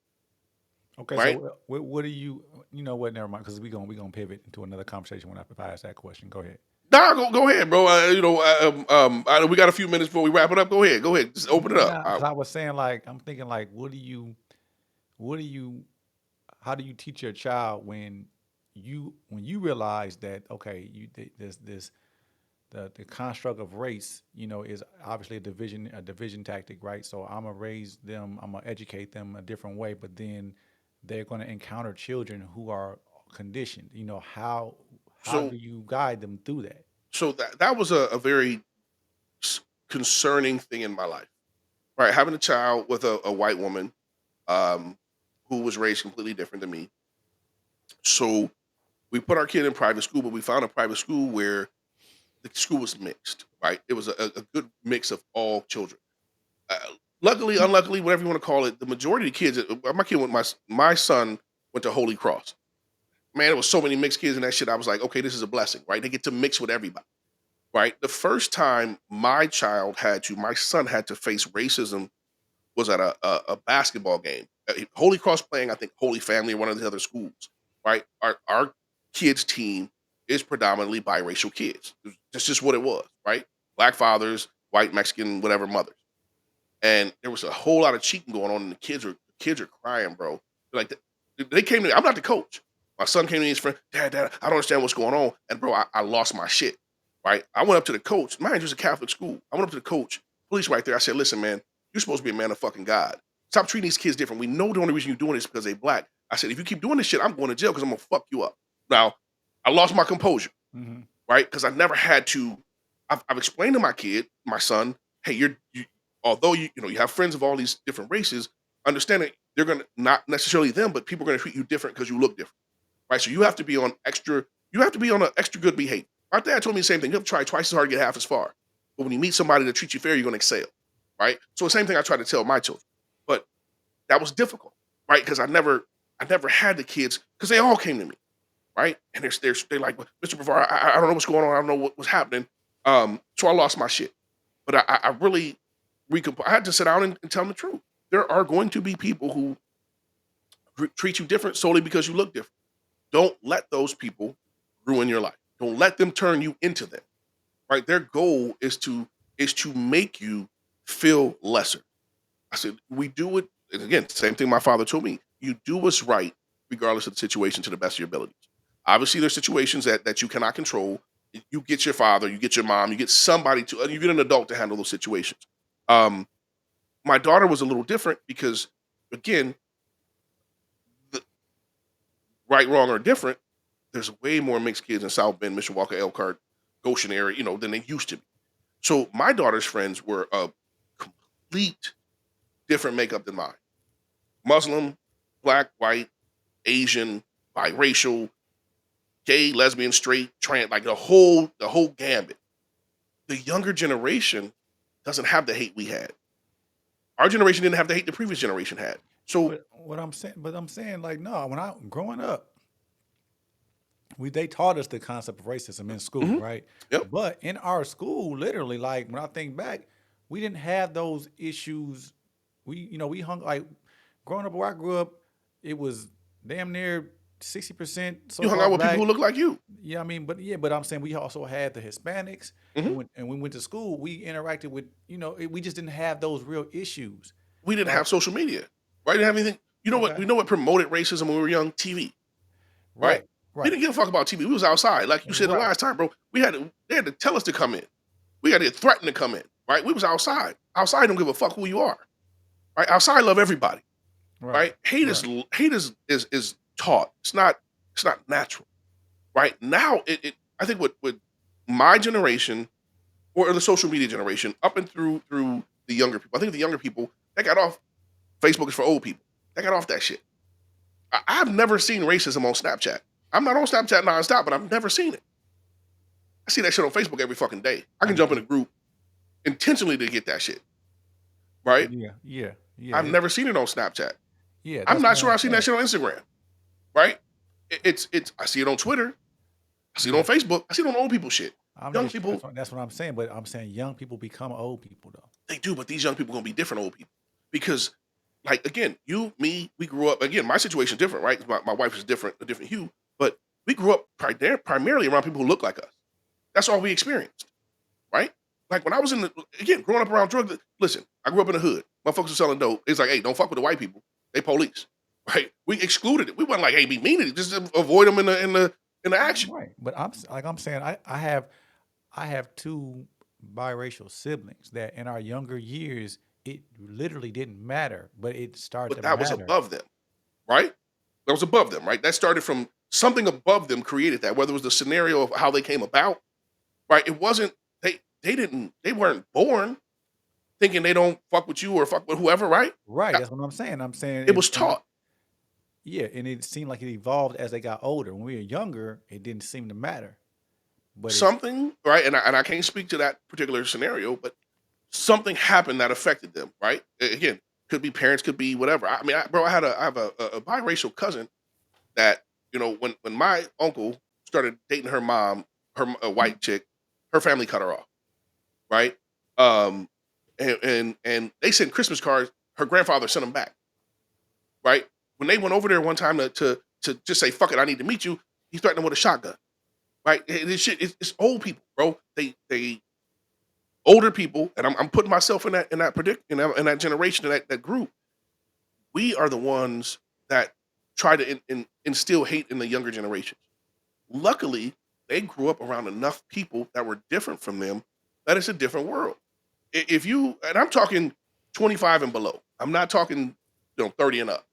Okay, right? so what do you? You know what? Never mind, because we gonna pivot into another conversation when if I ask that question. Go ahead. Nah, go ahead, bro. We got a few minutes before we wrap it up. Go ahead. Just open it up. Nah, because I was saying like I'm thinking like, what do you, how do you teach your child when you realize that okay, this the construct of race, is obviously a division tactic, right? So I'm gonna raise them, I'm gonna educate them a different way, but then they're gonna encounter children who are conditioned. How So do you guide them through that? that was a very concerning thing in my life, right? Having a child with a white woman, um, who was raised completely different than me. So we put our kid in private school, but we found a private school where the school was mixed, right? It was a good mix of all children. Uh, Luckily, unluckily, whatever you want to call it, the majority of the kids, my kid went, my son went to Holy Cross. Man, there was so many mixed kids in that shit. I was like, okay, this is a blessing, right? They get to mix with everybody, right? The first time my son had to face racism was at a basketball game. Holy Cross playing, I think Holy Family or one of the other schools, right? Our kids team is predominantly biracial kids. That's just what it was, right? Black fathers, white, Mexican, whatever mothers. And there was a whole lot of cheating going on, and the kids are crying, bro. Like they came to me. I'm not the coach. My son came to me, his friend, Dad, I don't understand what's going on. And bro, I lost my shit. Right? I went up to the coach. Mind you, it was a Catholic school. I went up to the coach, police right there. I said, listen, man, you're supposed to be a man of fucking God. Stop treating these kids different. We know the only reason you're doing this is because they're black. I said, if you keep doing this shit, I'm going to jail because I'm gonna fuck you up. Now, I lost my composure, Mm-hmm. right? Because I never had to. I've explained to my kid, my son, hey, although you have friends of all these different races, understand that they're gonna not necessarily them, but people are gonna treat you different because you look different, right? So you have to be on extra. You have to be on an extra good behavior. My dad told me the same thing. You have to try twice as hard to get half as far. But when you meet somebody that treats you fair, you're gonna excel, right? So the same thing I try to tell my children, but that was difficult, right? Because I never had the kids because they all came to me, right? And they're like, Mr. Brevard, I don't know what's going on. I don't know what was happening. So I lost my shit. But I really I had to sit down and tell them the truth. There are going to be people who treat you different solely because you look different. Don't let those people ruin your life. Don't let them turn you into them. Right? Their goal is to make you feel lesser. I said, we do it, and again, same thing my father told me. You do what's right, regardless of the situation, to the best of your abilities. Obviously, there's situations that you cannot control. You get your father, you get your mom, you get somebody you get an adult to handle those situations. Um, my daughter was a little different because, again, the, right, wrong, or different, there's way more mixed kids in South Bend, Mishawaka, Elkhart, Goshen area, than they used to be. So my daughter's friends were a complete different makeup than mine. Muslim, black, white, Asian, biracial, gay, lesbian, straight, trans, like the whole gambit. The younger generation doesn't have the hate we had. Our generation didn't have the hate the previous generation had. So But I'm saying, like, no, when I growing up, they taught us the concept of racism in school, mhm, right? yep, But in our school, literally, like when I think back, we didn't have those issues. We hung like growing up where I grew up, it was damn near 60% you hung out so-called with people black. who look like you. Yeah, I mean, but I'm saying we also had the Hispanics, Mhm. and when we went to school, we interacted with, we just didn't have those real issues, We didn't right? have social media, right? Didn't have anything. You know what? Okay. We know what promoted racism when we were young? TV, right? Right, We right, didn't give a fuck about TV. We was outside, like you said the right, last time, bro. They had to tell us to come in. We had to get threatened to come in, right? We was outside. Outside don't give a fuck who you are, right? Outside love everybody, right, right? Hate right. is taught. It's not natural, right? Now I think with my generation or the social media generation up and through the younger people. I think the younger people that got off Facebook is for old people. They got off that shit. I've never seen racism on Snapchat. I'm not on Snapchat nonstop, but I've never seen it. I see that shit on Facebook every fucking day. I can jump in a group intentionally to get that shit, right? Yeah, yeah, yeah, I've never seen it on Snapchat. yeah. I'm That's not what sure I'm I've seen that saying. shit on Instagram, right? It's I see it on Twitter. I see it on Yeah, Facebook. I see it on old people shit. I'm Young not sure. people, That's what I'm saying. But I'm saying young people become old people, though. they do, but these young people gonna be different old people. Because, like, again, you, me, we grew up, again, my situation's different, right? 'Cause my wife is different, a different hue, but we grew up primarily around people who look like us. That's all we experienced, right? Like when I was again, growing up around drugs, listen, I grew up in the hood. My folks were selling dope. It's like, hey, don't fuck with the white people. They police, right? We excluded it. We wasn't like, hey, be mean to it. Just avoid them in the action. Right. But I'm saying, I have two biracial siblings that in our younger years it literally didn't matter, but it started But to that was matter. above them, right? That was above them, right? That started from something above them created that, whether it was the scenario of how they came about, right? It wasn't they weren't born thinking they don't fuck with you or fuck with whoever, right? Right. That- That's what I'm saying. I'm saying, It was taught. yeah, and it seemed like it evolved as they got older. When we were younger, it didn't seem to matter, but it Something, right? And I can't speak to that particular scenario, but something happened that affected them, right? Again, could be parents, could be whatever. I mean, I have a biracial cousin that when my uncle started dating her mom, a white chick, her family cut her off, right? Um, and they sent Christmas cards. Her grandfather sent them back, right? When they went over there one time to just say fuck it, I need to meet you, he threatened them with a shotgun, right? This shit, it's old people, bro. They older people, and I'm putting myself in that generation, in that group. We are the ones that try to instill hate in the younger generations. Luckily, they grew up around enough people that were different from them that it's a different world. If you, and I'm talking 25 and below, I'm not talking 30 and up.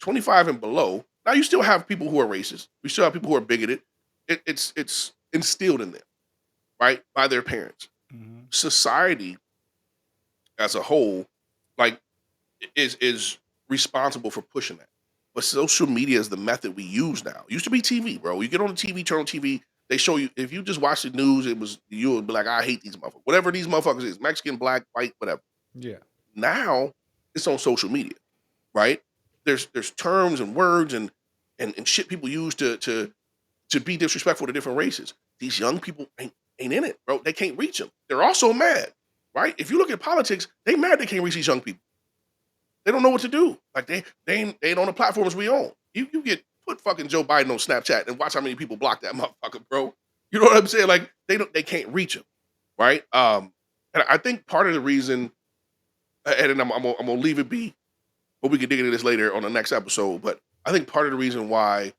25 and below. Now you still have people who are racist. We still have people who are bigoted. It's instilled in them, right, by their parents. Hmm. Society as a whole, like, is responsible for pushing that. But social media is the method we use now. It used to be TV, bro. You get on the TV, turn on TV, they show you. If you just watch the news, you would be like, I hate these motherfuckers. Whatever these motherfuckers is, Mexican, black, white, whatever. Yeah. Now it's on social media, right? There's terms and words and shit people use to be disrespectful to different races. These young people ain't in it, bro. They can't reach them. They're also mad, right? If you look at politics, they mad they can't reach these young people. They don't know what to do. Like they ain't on the platforms we own. You get put fucking Joe Biden on Snapchat and watch how many people block that motherfucker, bro. You know what I'm saying? Like they can't reach him, right? And I think part of the reason, and then I'm gonna leave it be, but we can dig into this later on the next episode. But I think part of the reason why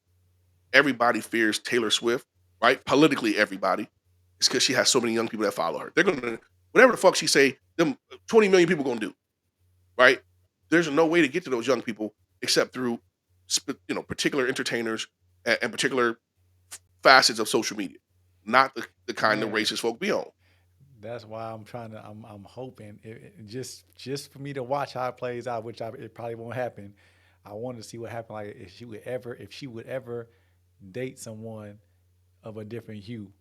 everybody fears Taylor Swift, right? Politically, everybody, is because she has so many young people that follow her. They're gonna whatever the fuck she say, them 20 million people gonna do, right? There's no way to get to those young people except through particular entertainers and particular facets of social media, not the kind of Man, racist folk be on. that's why I'm trying to. I'm hoping just for me to watch how it plays out, which it probably won't happen. I wanted to see what happened. Like if she would ever date someone of a different hue,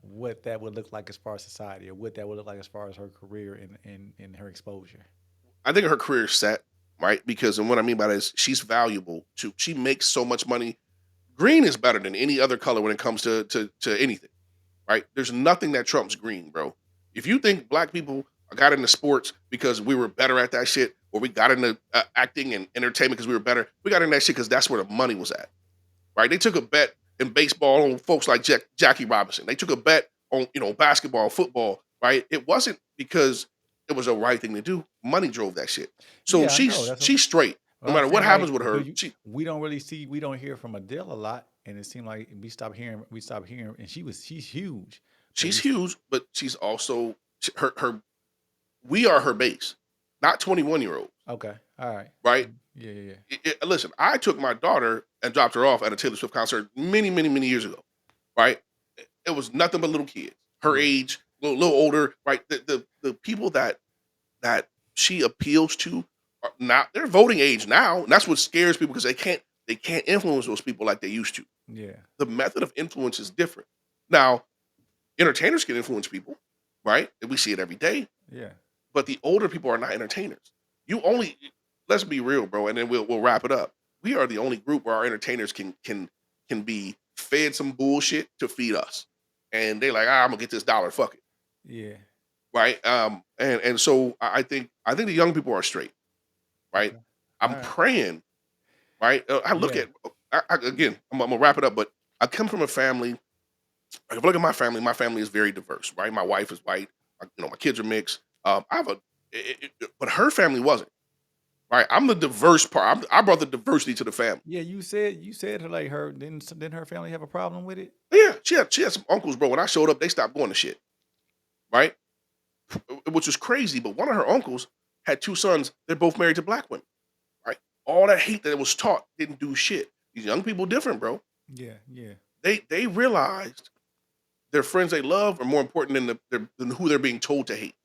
what that would look like as far as society, or what that would look like as far as her career and her exposure. I think her career is set, right? Because, and what I mean by that is she's valuable to, she makes so much money. Green is better than any other color when it comes to anything, right? There's nothing that trumps green, bro. If you think black people got into sports because we were better at that shit, or we got into acting and entertainment because we were better, we got into that shit because that's where the money was at, right? They took a bet in baseball on folks like Jackie Robinson. They took a bet on basketball, football, right? It wasn't because it was a right thing to do. Money drove that shit. So Yeah, I know. she's straight. But No I'm matter what saying, happens like, with do her, you? We don't hear from Adele a lot, and it seemed like we stopped hearing, and she's huge, but she's huge, but she's also her. We are her base, not 21-year-olds, okay, all right, right? yeah, yeah, Listen, I took my daughter and dropped her off at a Taylor Swift concert many, many, many years ago, right? It was nothing but little kids, her yeah, age, little older, right? The people that she appeals to are not, they're voting age now, and that's what scares people because they can't influence those people like they used to. yeah, The method of influence is different. Now, entertainers can influence people, right? And we see it every day. yeah, But the older people are not entertainers. You only, let's be real, bro, and then we'll wrap it up. We are the only group where our entertainers can be fed some bullshit to feed us, and they like, I'm gonna get this dollar, fuck it, yeah. right? And so I think the young people are straight, right? Okay, I'm all right, praying, right? I look yeah, at, again, I'm gonna wrap it up, but I come from a family. Like, if I look at my family is very diverse, right? My wife is white, my kids are mixed. I have but her family wasn't, right? I'm the diverse part. I brought the diversity to the family. yeah. You said her like her didn't her family have a problem with it? Yeah, she had some uncles, bro. When I showed up, they stopped going to shit, right? Which was crazy. But one of her uncles had two sons. They're both married to black women, right? All that hate that was taught didn't do shit. These young people different, bro. Yeah, yeah, They realized their friends they love are more important than who they're being told to hate.